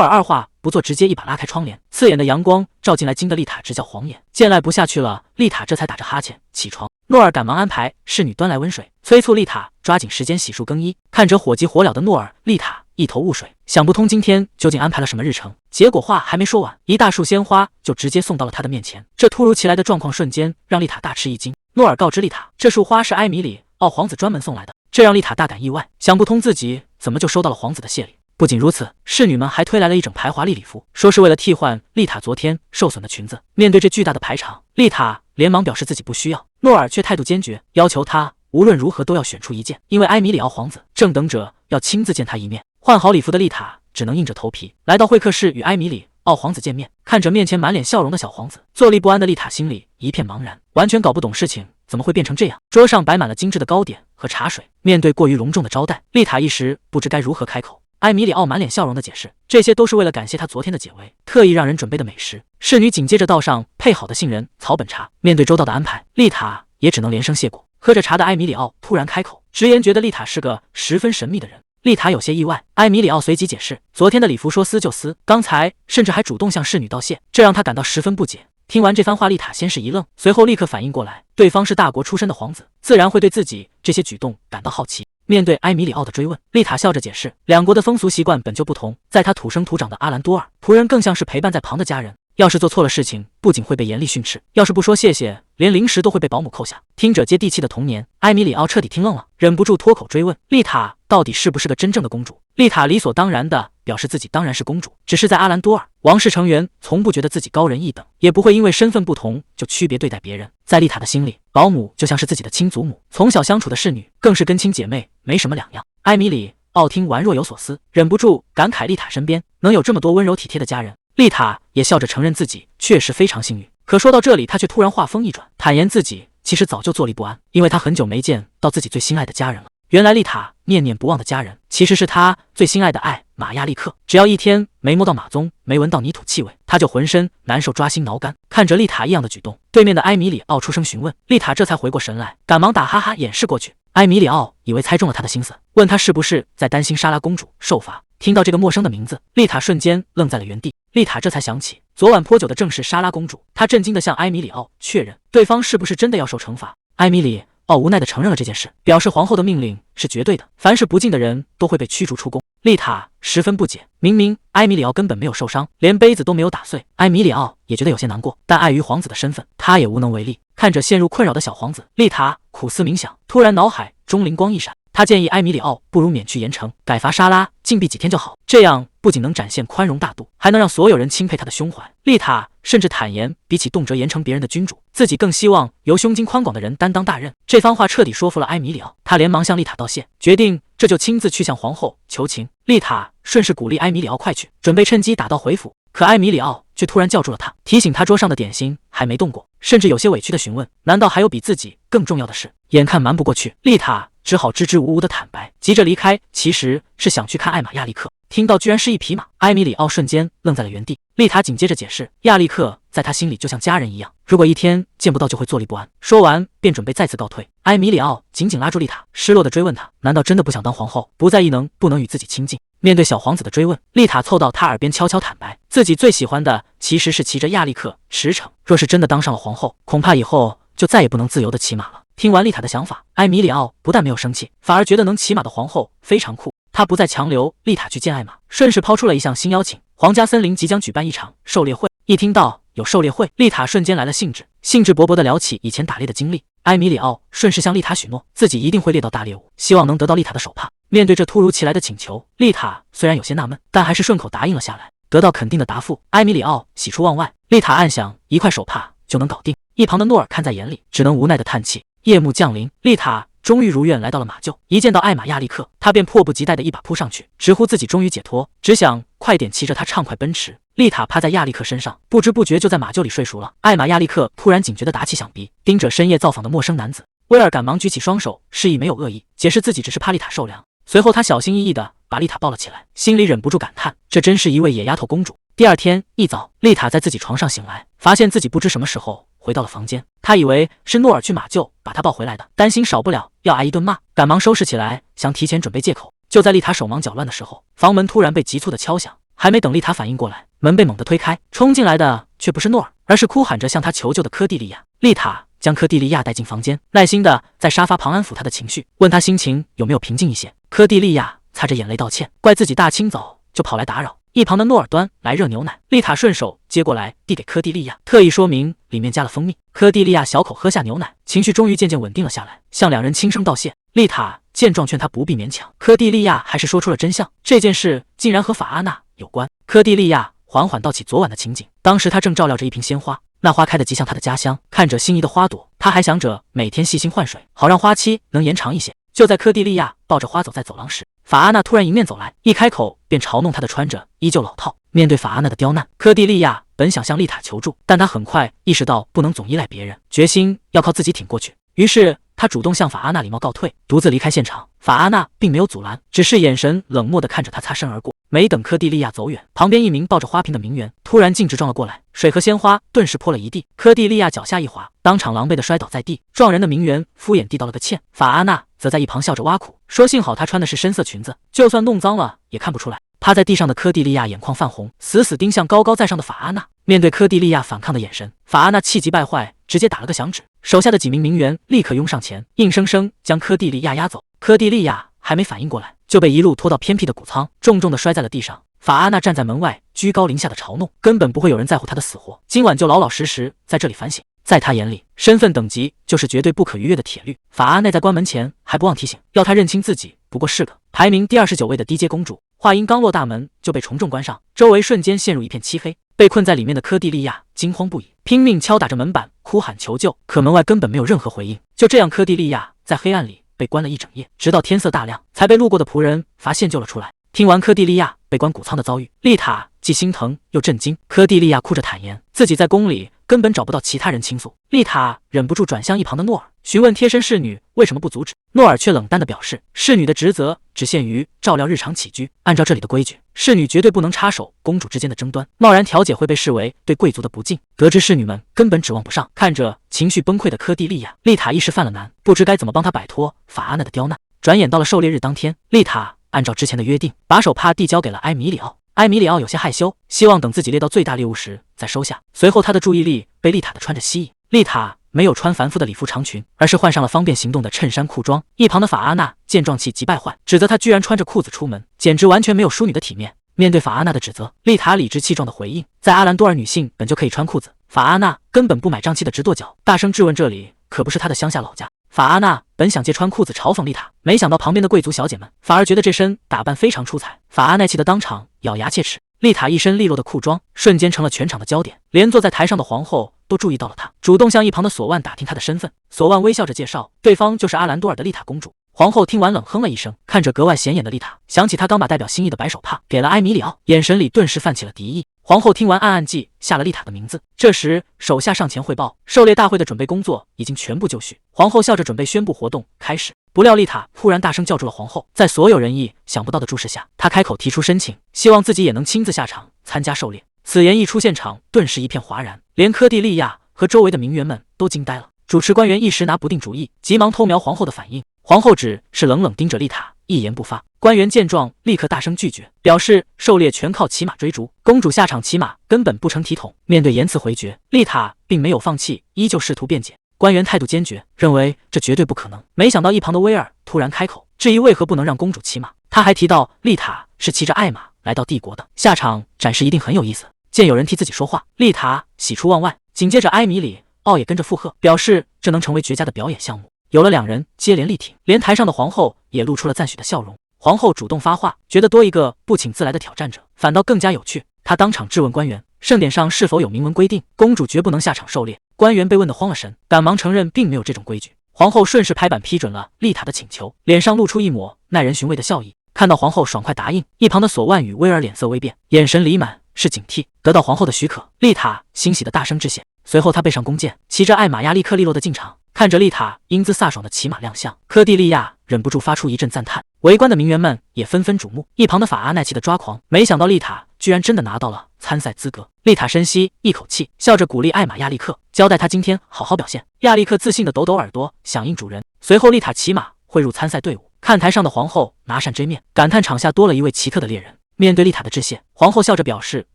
尔二话不做，直接一把拉开窗帘，刺眼的阳光照进来，惊得丽塔直叫晃眼。见赖不下去了，丽塔这才打着哈欠起床。诺尔赶忙安排侍女端来温水，催促丽塔抓紧时间洗漱更衣。看着火急火燎的诺尔，丽塔一头雾水，想不通今天究竟安排了什么日程。结果话还没说完，一大束鲜花就直接送到了她的面前。这突如其来的状况瞬间让丽塔大吃一惊。诺尔告知丽塔，这束花是埃米里奥皇子专门送来的，这让丽塔大感意外，想不通自己怎么就收到了皇子的谢礼。不仅如此，侍女们还推来了一整排华丽礼服，说是为了替换丽塔昨天受损的裙子。面对这巨大的排场，丽塔连忙表示自己不需要，诺尔却态度坚决，要求她无论如何都要选出一件，因为埃米里奥皇子正等着要亲自见他一面。换好礼服的丽塔只能硬着头皮来到会客室与埃米里奥皇子见面。看着面前满脸笑容的小皇子，坐立不安的丽塔心里一片茫然，完全搞不懂事情怎么会变成这样。桌上摆满了精致的糕点和茶水，面对过于隆重的招待，丽塔一时不知该如何开口。埃米里奥满脸笑容的解释，这些都是为了感谢他昨天的解围，特意让人准备的美食。侍女紧接着倒上配好的杏仁草本茶，面对周到的安排，丽塔也只能连声谢过。喝着茶的埃米里奥突然开口，直言觉得丽塔是个十分神秘的人。丽塔有些意外，埃米里奥随即解释，昨天的礼服说撕就撕，刚才甚至还主动向侍女道谢，这让她感到十分不解。听完这番话，丽塔先是一愣，随后立刻反应过来，对方是大国出身的皇子，自然会对自己这些举动感到好奇。面对埃米里奥的追问，丽塔笑着解释，两国的风俗习惯本就不同，在他土生土长的阿兰多尔，仆人更像是陪伴在旁的家人，要是做错了事情，不仅会被严厉训斥，要是不说谢谢，连零食都会被保姆扣下。听着接地气的童年，埃米里奥彻底听愣了，忍不住脱口追问，丽塔到底是不是个真正的公主？丽塔理所当然地表示自己当然是公主，只是在阿兰多尔，王室成员从不觉得自己高人一等，也不会因为身份不同就区别对待别人。在丽塔的心里，保姆就像是自己的亲祖母，从小相处的侍女更是跟亲姐妹没什么两样。埃米里奥听完若有所思，忍不住感慨丽塔身边能有这么多温柔体贴的家人。丽塔也笑着承认自己确实非常幸运，可说到这里，她却突然话锋一转，坦言自己其实早就坐立不安，因为她很久没见到自己最心爱的家人了。原来丽塔念念不忘的家人，其实是她最心爱的爱马亚历克。只要一天没摸到马鬃，没闻到泥土气味，她就浑身难受，抓心挠肝。看着丽塔异样的举动，对面的埃米里奥出声询问，丽塔这才回过神来，赶忙打哈哈掩饰过去。埃米里奥以为猜中了他的心思，问他是不是在担心莎拉公主受罚。听到这个陌生的名字，丽塔瞬间愣在了原地。丽塔这才想起，昨晚泼酒的正是莎拉公主。她震惊地向埃米里奥确认，对方是不是真的要受惩罚。埃米里奥无奈地承认了这件事，表示皇后的命令是绝对的，凡是不敬的人都会被驱逐出宫。丽塔十分不解，明明埃米里奥根本没有受伤，连杯子都没有打碎。埃米里奥也觉得有些难过，但碍于皇子的身份，他也无能为力。看着陷入困扰的小皇子，丽塔苦思冥想，突然脑海中灵光一闪，他建议埃米里奥不如免去严惩，改罚莎拉禁闭几天就好，这样不仅能展现宽容大度，还能让所有人钦佩他的胸怀。丽塔甚至坦言，比起动辄严惩别人的君主，自己更希望由胸襟宽广的人担当大任。这番话彻底说服了埃米里奥，他连忙向丽塔道谢，决定这就亲自去向皇后求情。丽塔顺势鼓励埃米里奥快去，准备趁机打道回府。可埃米里奥却突然叫住了他，提醒他桌上的点心还没动过，甚至有些委屈的询问，难道还有比自己更重要的事？眼看瞒不过去，丽塔只好支支吾吾的坦白，急着离开，其实是想去看艾玛亚历克。听到居然是一匹马，埃米里奥瞬间愣在了原地。丽塔紧接着解释，亚历克在他心里就像家人一样，如果一天见不到就会坐立不安。说完便准备再次告退，埃米里奥紧紧拉住丽塔，失落的追问他，难道真的不想当皇后，不在意不能与自己亲近？面对小皇子的追问，丽塔凑到他耳边悄悄坦白，自己最喜欢的其实是骑着亚历克驰骋，若是真的当上了皇后，恐怕以后就再也不能自由的骑马了。听完丽塔的想法，埃米里奥不但没有生气，反而觉得能骑马的皇后非常酷。他不再强留丽塔去见艾玛，顺势抛出了一项新邀请，皇家森林即将举办一场狩猎会。一听到有狩猎会，丽塔瞬间来了兴致，兴致勃勃地聊起以前打猎的经历。埃米里奥顺势向丽塔许诺，自己一定会猎到大猎物，希望能得到丽塔的手帕。面对这突如其来的请求，丽塔虽然有些纳闷，但还是顺口答应了下来。得到肯定的答复，埃米里奥喜出望外。丽塔暗想，一块手帕就能搞定。一旁的诺尔看在眼里，只能无奈的叹气。夜幕降临，丽塔终于如愿来到了马厩。一见到艾玛亚历克，他便迫不及待的一把扑上去，直呼自己终于解脱，只想快点骑着他畅快奔驰。丽塔趴在亚历克身上，不知不觉就在马厩里睡熟了。艾玛亚历克突然警觉的打起响鼻，盯着深夜造访的陌生男子。威尔赶忙举起双手，示意没有恶意，解释自己只是怕丽塔受凉。随后他小心翼翼地把丽塔抱了起来，心里忍不住感叹，这真是一位野丫头公主。第二天一早，丽塔在自己床上醒来，发现自己不知什么时候回到了房间。他以为是诺尔去马厩把他抱回来的，担心少不了要挨一顿骂，赶忙收拾起来，想提前准备借口。就在丽塔手忙脚乱的时候，房门突然被急促的敲响，还没等丽塔反应过来，门被猛地推开，冲进来的却不是诺尔，而是哭喊着向他求救的科蒂利亚。丽塔将科蒂利亚带进房间，耐心的在沙发旁安抚他的情绪，问他心情有没有平静一些。科蒂利亚擦着眼泪道歉，怪自己大清早就跑来打扰。一旁的诺尔端来热牛奶，丽塔顺手接过来递给科蒂利亚，特意说明里面加了蜂蜜。科蒂利亚小口喝下牛奶，情绪终于渐渐稳定了下来，向两人轻声道谢。丽塔见状劝他不必勉强，科蒂利亚还是说出了真相，这件事竟然和法阿娜有关。科蒂利亚缓缓道起昨晚的情景，当时他正照料着一瓶鲜花，那花开得极像他的家乡，看着心仪的花朵，他还想着每天细心换水，好让花期能延长一些。就在科蒂利亚抱着花走在走廊时，法阿娜突然迎面走来，一开口便嘲弄他的穿着依旧老套。面对法阿娜的刁难，科蒂利亚本想向丽塔求助，但他很快意识到不能总依赖别人，决心要靠自己挺过去。于是他主动向法阿娜礼貌告退，独自离开现场。法阿娜并没有阻拦，只是眼神冷漠地看着他擦身而过。没等科蒂利亚走远，旁边一名抱着花瓶的名媛突然径直撞了过来，水和鲜花顿时泼了一地。科蒂利亚脚下一滑，当场狼狈地摔倒在地。撞人的名媛敷衍地道了个歉，法阿娜则在一旁笑着挖苦，说幸好她穿的是深色裙子，就算弄脏了也看不出来。趴在地上的科蒂利亚眼眶泛红，死死盯向高高在上的法阿娜。面对科蒂利亚反抗的眼神，法阿娜气急败坏，直接打了个响指。手下的几名名媛立刻拥上前，硬生生将科蒂利亚押走。科蒂利亚还没反应过来，就被一路拖到偏僻的谷仓，重重地摔在了地上。法阿娜站在门外，居高临下的嘲弄，根本不会有人在乎她的死活，今晚就老老实实在这里反省。在他眼里，身份等级就是绝对不可逾越的铁律。法阿内在关门前还不忘提醒，要他认清自己不过是个排名第29位的低阶公主。话音刚落，大门就被重重关上，周围瞬间陷入一片漆黑。被困在里面的科蒂利亚惊慌不已，拼命敲打着门板，哭喊求救，可门外根本没有任何回应。就这样，科蒂利亚在黑暗里被关了一整夜，直到天色大亮，才被路过的仆人发现救了出来。听完科蒂利亚被关谷仓的遭遇，丽塔既心疼又震惊。科蒂利亚哭着坦言，自己在宫里根本找不到其他人倾诉。丽塔忍不住转向一旁的诺尔，询问贴身侍女为什么不阻止。诺尔却冷淡地表示，侍女的职责只限于照料日常起居，按照这里的规矩，侍女绝对不能插手公主之间的争端，贸然调解会被视为对贵族的不敬。得知侍女们根本指望不上，看着情绪崩溃的科蒂利亚，丽塔一时犯了难，不知该怎么帮她摆脱法阿娜的刁难。转眼到了狩猎日当天，丽塔按照之前的约定，把手帕递交给了埃米里奥。埃米里奥有些害羞，希望等自己猎到最大猎物时再收下。随后他的注意力被丽塔的穿着吸引。丽塔没有穿繁复的礼服长裙，而是换上了方便行动的衬衫裤装。一旁的法阿娜见状气急败坏，指责她居然穿着裤子出门，简直完全没有淑女的体面。面对法阿娜的指责，丽塔理直气壮的回应，在阿兰多尔女性本就可以穿裤子。法阿娜根本不买账，气的直跺脚，大声质问这里可不是她的乡下老家。法阿娜本想借穿裤子嘲讽丽塔，没想到旁边的贵族小姐们反而觉得这身打扮非常出彩。法阿娜气得当场咬牙切齿。丽塔一身利落的裤装瞬间成了全场的焦点，连坐在台上的皇后都注意到了她，主动向一旁的索万打听她的身份。索万微笑着介绍，对方就是阿兰多尔的丽塔公主。皇后听完冷哼了一声，看着格外显眼的丽塔，想起她刚把代表心意的白手帕给了埃米里奥，眼神里顿时泛起了敌意。皇后听完暗暗记下了丽塔的名字。这时手下上前汇报，狩猎大会的准备工作已经全部就绪。皇后笑着准备宣布活动开始，不料丽塔突然大声叫住了皇后。在所有人意想不到的注视下，她开口提出申请，希望自己也能亲自下场参加狩猎。此言一出，现场顿时一片哗然，连科蒂利亚和周围的名媛们都惊呆了。主持官员一时拿不定主意，急忙偷瞄皇后的反应。皇后只是冷冷盯着丽塔，一言不发。官员见状立刻大声拒绝，表示狩猎全靠骑马追逐，公主下场骑马根本不成体统。面对言辞回绝，丽塔并没有放弃，依旧试图辩解。官员态度坚决，认为这绝对不可能。没想到一旁的威尔突然开口，质疑为何不能让公主骑马。他还提到丽塔是骑着爱马来到帝国的，下场展示一定很有意思。见有人替自己说话，丽塔喜出望外。紧接着埃米里奥也跟着附和，表示这能成为绝佳的表演项目。有了两人接连力挺，连台上的皇后也露出了赞许的笑容。皇后主动发话，觉得多一个不请自来的挑战者反倒更加有趣。她当场质问官员，盛典上是否有明文规定公主绝不能下场狩猎。官员被问得慌了神，赶忙承认并没有这种规矩。皇后顺势拍板批准了丽塔的请求，脸上露出一抹耐人寻味的笑意。看到皇后爽快答应，一旁的索万与威尔脸色微变，眼神里满是警惕。得到皇后的许可，丽塔欣喜的大声致谢。随后她背上弓箭，骑着爱马压立刻利落的进场。看着丽塔英姿飒爽的骑马亮相，科蒂利亚忍不住发出一阵赞叹。围观的名媛们也纷纷瞩目，一旁的法阿奈气得抓狂，没想到丽塔居然真的拿到了参赛资格。丽塔深吸一口气，笑着鼓励艾玛亚历克，交代他今天好好表现。亚历克自信地抖抖耳朵，响应主人。随后丽塔骑马汇入参赛队伍，看台上的皇后拿扇追面，感叹场下多了一位奇特的猎人。面对丽塔的致谢，皇后笑着表示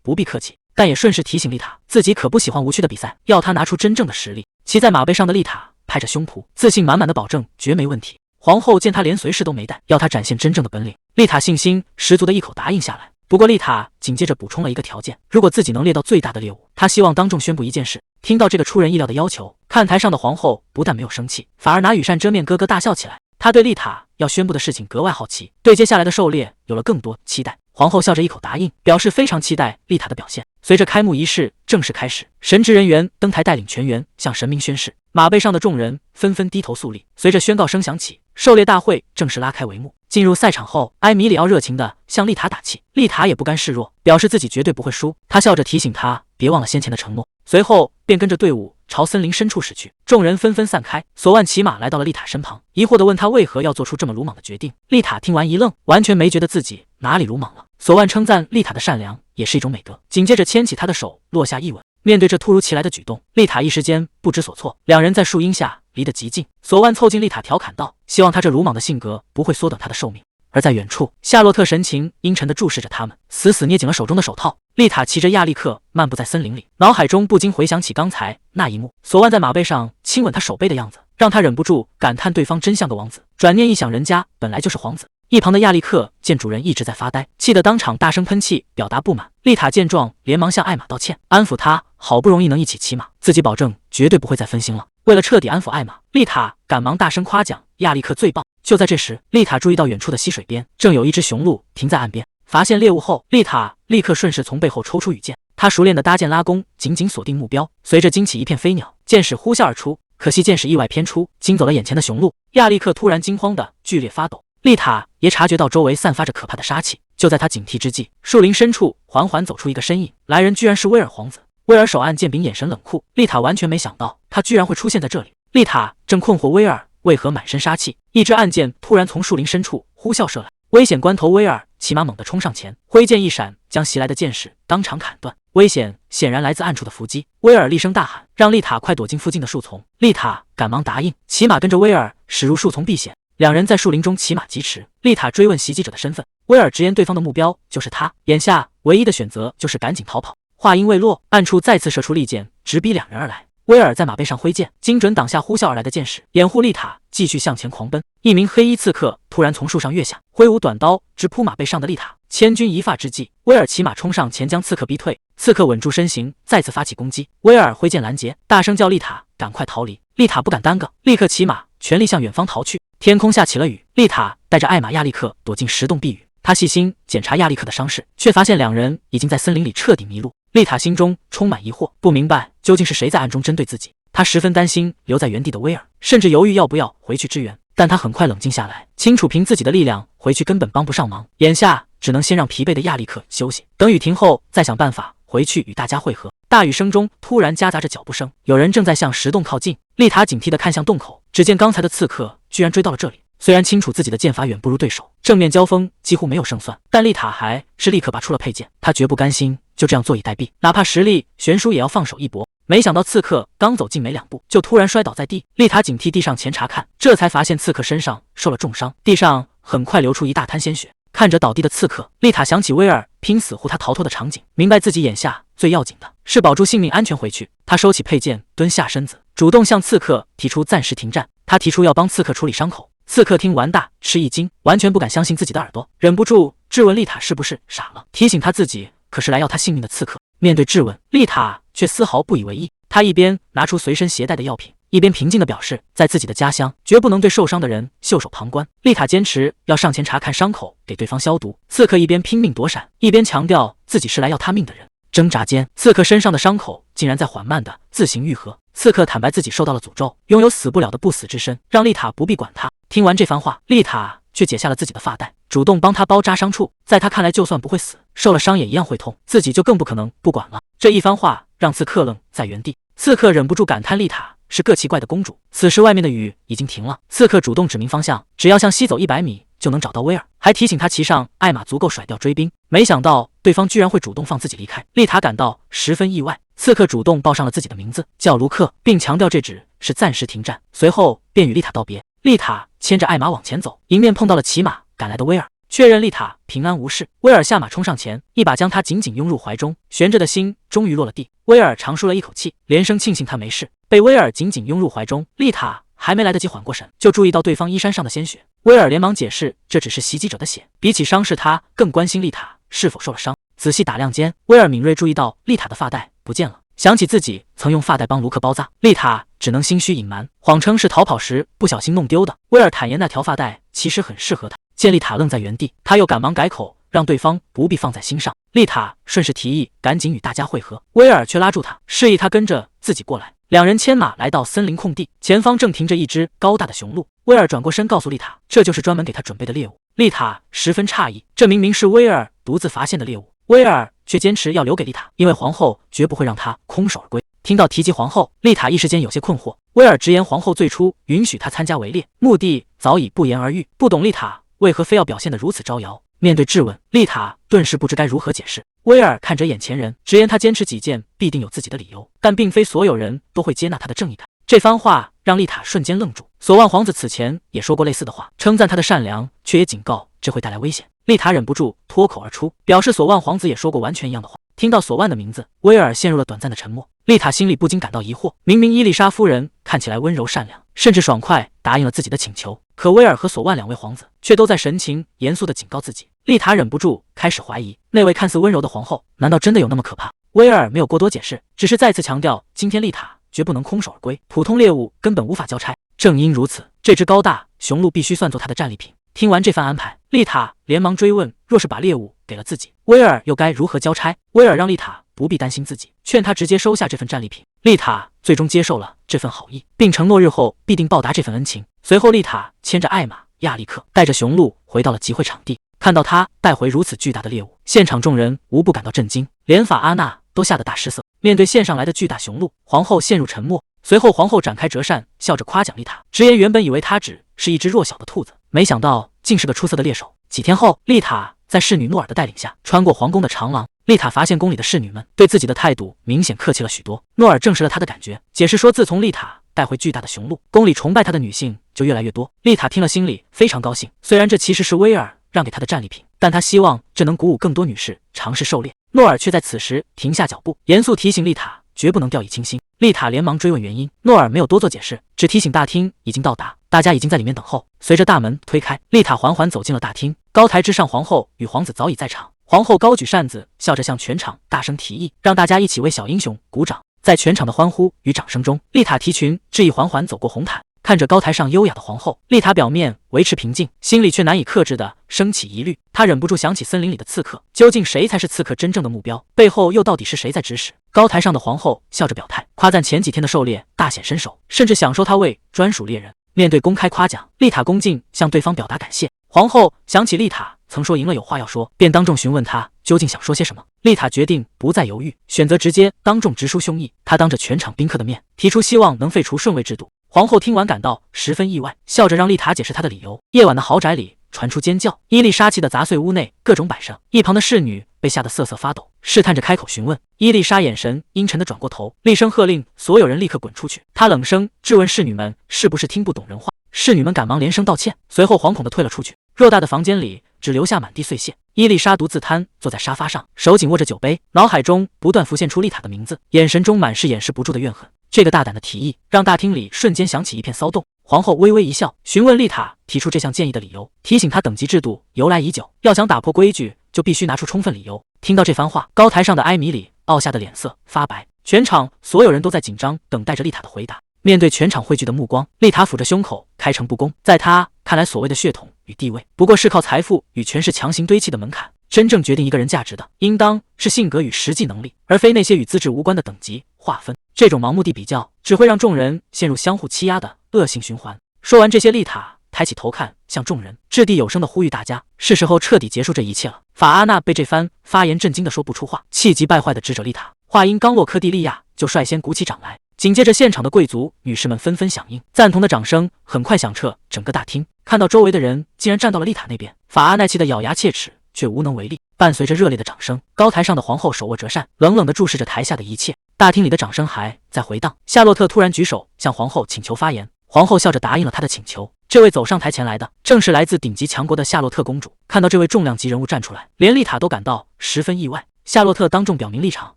不必客气，但也顺势提醒丽塔，自己可不喜欢无趣的比赛，要她拿出真正的实力。骑在马背上的丽塔拍着胸脯，自信满满的保证绝没问题。皇后见她连随侍都没带，要她展现真正的本领。丽塔信心十足的一口答应下来。不过丽塔紧接着补充了一个条件，如果自己能猎到最大的猎物，她希望当众宣布一件事。听到这个出人意料的要求，看台上的皇后不但没有生气，反而拿羽扇遮面，咯咯大笑起来。她对丽塔要宣布的事情格外好奇，对接下来的狩猎有了更多期待。皇后笑着一口答应，表示非常期待丽塔的表现。随着开幕仪式正式开始，神职人员登台带领全员向神明宣誓，马背上的众人纷纷低头肃立。随着宣告声响起，狩猎大会正式拉开帷幕。进入赛场后，埃米里奥热情地向丽塔打气，丽塔也不甘示弱，表示自己绝对不会输。他笑着提醒她别忘了先前的承诺，随后便跟着队伍朝森林深处驶去。众人纷纷散开，索万骑马来到了丽塔身旁，疑惑地问她为何要做出这么鲁莽的决定。丽塔听完一愣，完全没觉得自己哪里鲁莽了。索万称赞丽塔的善良也是一种美德，紧接着牵起她的手落下一吻。面对这突如其来的举动，丽塔一时间不知所措。两人在树荫下离得极近，索万凑近丽塔调侃道，希望她这鲁莽的性格不会缩短她的寿命。而在远处，夏洛特神情阴沉地注视着他们，死死捏紧了手中的手套。丽塔骑着亚历克漫步在森林里，脑海中不禁回想起刚才那一幕，索万在马背上亲吻她手背的样子，让她忍不住感叹对方真像个王子。转念一想，人家本来就是皇子。一旁的亚历克见主人一直在发呆，气得当场大声喷气，表达不满。丽塔见状，连忙向艾玛道歉，安抚她好不容易能一起骑马，自己保证绝对不会再分心了。为了彻底安抚艾玛，丽塔赶忙大声夸奖亚历克最棒。就在这时，丽塔注意到远处的溪水边正有一只雄鹿停在岸边。发现猎物后，丽塔立刻顺势从背后抽出羽箭，她熟练的搭箭拉弓，紧紧锁定目标。随着惊起一片飞鸟，箭矢呼啸而出，可惜箭矢意外偏出，惊走了眼前的雄鹿。亚历克突然惊慌的剧烈发抖，丽塔也察觉到周围散发着可怕的杀气。就在她警惕之际，树林深处缓缓走出一个身影，来人居然是威尔皇子。威尔手按剑柄，眼神冷酷。丽塔完全没想到他居然会出现在这里。丽塔正困惑威尔为何满身杀气，一支暗箭突然从树林深处呼啸射来。危险关头，威尔骑马猛地冲上前，挥剑一闪，将袭来的箭矢当场砍断。危险显然来自暗处的伏击。威尔厉声大喊，让丽塔快躲进附近的树丛。丽塔赶忙答应，骑马跟着威尔驶入树丛避险。两人在树林中骑马疾驰。丽塔追问袭击者的身份，威尔直言对方的目标就是他，眼下唯一的选择就是赶紧逃跑。话音未落，暗处再次射出利箭，直逼两人而来。威尔在马背上挥剑，精准挡下呼啸而来的箭矢，掩护丽塔继续向前狂奔。一名黑衣刺客突然从树上跃下，挥舞短刀直扑马背上的丽塔。千钧一发之际，威尔骑马冲上前将刺客逼退。刺客稳住身形，再次发起攻击。威尔挥剑拦截，大声叫丽塔赶快逃离。丽塔不敢耽搁，立刻骑马全力向远方逃去。天空下起了雨，丽塔带着艾玛亚历克躲进石洞避雨。她细心检查亚历克的伤势，却发现两人已经在森林里彻底迷路。丽塔心中充满疑惑，不明白究竟是谁在暗中针对自己。她十分担心留在原地的威尔，甚至犹豫要不要回去支援。但她很快冷静下来，清楚凭自己的力量回去根本帮不上忙，眼下只能先让疲惫的亚历克休息，等雨停后再想办法回去与大家会合。大雨声中突然夹杂着脚步声，有人正在向石洞靠近。丽塔警惕地看向洞口，只见刚才的刺客居然追到了这里。虽然清楚自己的剑法远不如对手，正面交锋几乎没有胜算，但丽塔还是立刻拔出了佩剑。她绝不甘心就这样坐以待毙，哪怕实力悬殊也要放手一搏。没想到刺客刚走近没两步，就突然摔倒在地。丽塔警惕地上前查看，这才发现刺客身上受了重伤，地上很快流出一大滩鲜血。看着倒地的刺客，丽塔想起威尔拼死护他逃脱的场景，明白自己眼下最要紧的是保住性命安全回去。她收起佩剑，蹲下身子，主动向刺客提出暂时停战。她提出要帮刺客处理伤口。刺客听完大吃一惊，完全不敢相信自己的耳朵，忍不住质问丽塔是不是傻了，提醒她自己可是来要她性命的刺客。面对质问，丽塔却丝毫不以为意。她一边拿出随身携带的药品，一边平静地表示，在自己的家乡绝不能对受伤的人袖手旁观。丽塔坚持要上前查看伤口，给对方消毒。刺客一边拼命躲闪，一边强调自己是来要他命的人。挣扎间，刺客身上的伤口竟然在缓慢地自行愈合。刺客坦白自己受到了诅咒，拥有死不了的不死之身，让丽塔不必管他。听完这番话，丽塔却解下了自己的发带，主动帮他包扎伤处。在他看来，就算不会死，受了伤也一样会痛，自己就更不可能不管了。这一番话让刺客愣在原地。刺客忍不住感叹丽塔是个奇怪的公主。此时外面的雨已经停了，刺客主动指明方向，只要向西走100米就能找到威尔，还提醒他骑上艾玛足够甩掉追兵。没想到对方居然会主动放自己离开，丽塔感到十分意外。刺客主动报上了自己的名字，叫卢克，并强调这只是暂时停战，随后便与丽塔道别。丽塔牵着艾玛往前走，迎面碰到了骑马赶来的威尔，确认丽塔平安无事。威尔下马冲上前，一把将她紧紧拥入怀中，悬着的心终于落了地。威尔长舒了一口气，连声庆幸她没事。被威尔紧紧拥入怀中，丽塔还没来得及缓过神，就注意到对方衣衫上的鲜血。威尔连忙解释，这只是袭击者的血，比起伤势，他更关心丽塔是否受了伤。仔细打量间，威尔敏锐注意到丽塔的发带不见了，想起自己曾用发带帮卢克包扎，丽塔只能心虚隐瞒，谎称是逃跑时不小心弄丢的。威尔坦言那条发带其实很适合他。见丽塔愣在原地，他又赶忙改口，让对方不必放在心上。丽塔顺势提议赶紧与大家会合，威尔却拉住他，示意他跟着自己过来。两人牵马来到森林空地，前方正停着一只高大的雄鹿。威尔转过身告诉丽塔，这就是专门给他准备的猎物。丽塔十分诧异，这明明是威尔独自发现的猎物，威尔却坚持要留给丽塔，因为皇后绝不会让他空手而归。听到提及皇后，丽塔一时间有些困惑。威尔直言皇后最初允许他参加围猎，目的早已不言而喻，不懂丽塔为何非要表现得如此招摇。面对质问，丽塔顿时不知该如何解释。威尔看着眼前人，直言他坚持己见必定有自己的理由，但并非所有人都会接纳他的正义感。这番话让丽塔瞬间愣住。索万皇子此前也说过类似的话，称赞他的善良，却也警告这会带来危险。丽塔忍不住脱口而出，表示索万皇子也说过完全一样的话。听到索万的名字，威尔陷入了短暂的沉默。丽塔心里不禁感到疑惑，明明伊丽莎夫人看起来温柔善良，甚至爽快答应了自己的请求，可威尔和索万两位皇子却都在神情严肃地警告自己。丽塔忍不住开始怀疑，那位看似温柔的皇后，难道真的有那么可怕？威尔没有过多解释，只是再次强调，今天丽塔绝不能空手而归，普通猎物根本无法交差。正因如此，这只高大雄鹿必须算作他的战利品。听完这番安排，丽塔连忙追问，若是把猎物给了自己，威尔又该如何交差？威尔让丽塔不必担心自己，劝她直接收下这份战利品。丽塔最终接受了这份好意，并承诺日后必定报答这份恩情。随后，丽塔牵着艾玛、亚历克，带着雄鹿回到了集会场地。看到他带回如此巨大的猎物，现场众人无不感到震惊，连法阿娜都吓得大失色。面对献上来的巨大雄鹿，皇后陷入沉默。随后，皇后展开折扇，笑着夸奖丽塔，直言原本以为她只是一只弱小的兔子，没想到竟是个出色的猎手。几天后，丽塔在侍女诺尔的带领下穿过皇宫的长廊，丽塔发现宫里的侍女们对自己的态度明显客气了许多。诺尔证实了她的感觉，解释说自从丽塔带回巨大的雄鹿，宫里崇拜她的女性就越来越多。丽塔听了心里非常高兴，虽然这其实是威尔让给她的战利品，但她希望这能鼓舞更多女士尝试狩猎。诺尔却在此时停下脚步，严肃提醒丽塔绝不能掉以轻心。丽塔连忙追问原因，诺尔没有多做解释，只提醒大厅已经到达，大家已经在里面等候。随着大门推开，丽塔缓缓走进了大厅。高台之上，皇后与皇子早已在场。皇后高举扇子，笑着向全场大声提议，让大家一起为小英雄鼓掌。在全场的欢呼与掌声中，丽塔提裙致意，缓缓走过红毯。看着高台上优雅的皇后，丽塔表面维持平静，心里却难以克制地升起疑虑。她忍不住想起森林里的刺客，究竟谁才是刺客真正的目标？背后又到底是谁在指使？高台上的皇后笑着表态，夸赞前几天的狩猎大显身手，甚至想收她为专属猎人。面对公开夸奖，丽塔恭敬向对方表达感谢。皇后想起丽塔曾说赢了有话要说，便当众询问她究竟想说些什么。丽塔决定不再犹豫，选择直接当众直抒胸臆。她当着全场宾客的面提出希望能废除顺位制度。皇后听完感到十分意外，笑着让丽塔解释她的理由。夜晚的豪宅里传出尖叫，伊丽莎气得砸碎屋内各种摆设，一旁的侍女被吓得瑟瑟发抖，试探着开口询问。伊丽莎眼神阴沉地转过头，厉声喝令所有人立刻滚出去。她冷声质问侍女们是不是听不懂人话，侍女们赶忙连声道歉，随后惶恐地退了出去。偌大的房间里只留下满地碎屑，伊丽莎独自瘫坐在沙发上，手紧握着酒杯，脑海中不断浮现出丽塔的名字，眼神中满是掩饰不住的怨恨。这个大胆的提议让大厅里瞬间响起一片骚动。皇后微微一笑，询问丽塔提出这项建议的理由，提醒她等级制度由来已久，要想打破规矩，就必须拿出充分理由。听到这番话，高台上的埃米里奥夏的脸色发白，全场所有人都在紧张等待着丽塔的回答。面对全场汇聚的目光，丽塔抚着胸口开诚布公，在她看来，所谓的血统与地位不过是靠财富与权势强行堆砌的门槛，真正决定一个人价值的应当是性格与实际能力，而非那些与资质无关的等级划分。这种盲目的比较只会让众人陷入相互欺压的恶性循环。说完这些，丽塔抬起头看向众人，掷地有声地呼吁大家，是时候彻底结束这一切了。法阿娜被这番发言震惊地说不出话，气急败坏地指着丽塔。话音刚落，科蒂利亚就率先鼓起掌来，紧接着，现场的贵族女士们纷纷响应，赞同的掌声很快响彻整个大厅。看到周围的人竟然站到了丽塔那边，法阿奈气得咬牙切齿，却无能为力。伴随着热烈的掌声，高台上的皇后手握折扇，冷冷地注视着台下的一切。大厅里的掌声还在回荡。夏洛特突然举手向皇后请求发言，皇后笑着答应了她的请求。这位走上台前来的，正是来自顶级强国的夏洛特公主。看到这位重量级人物站出来，连丽塔都感到十分意外。夏洛特当众表明立场，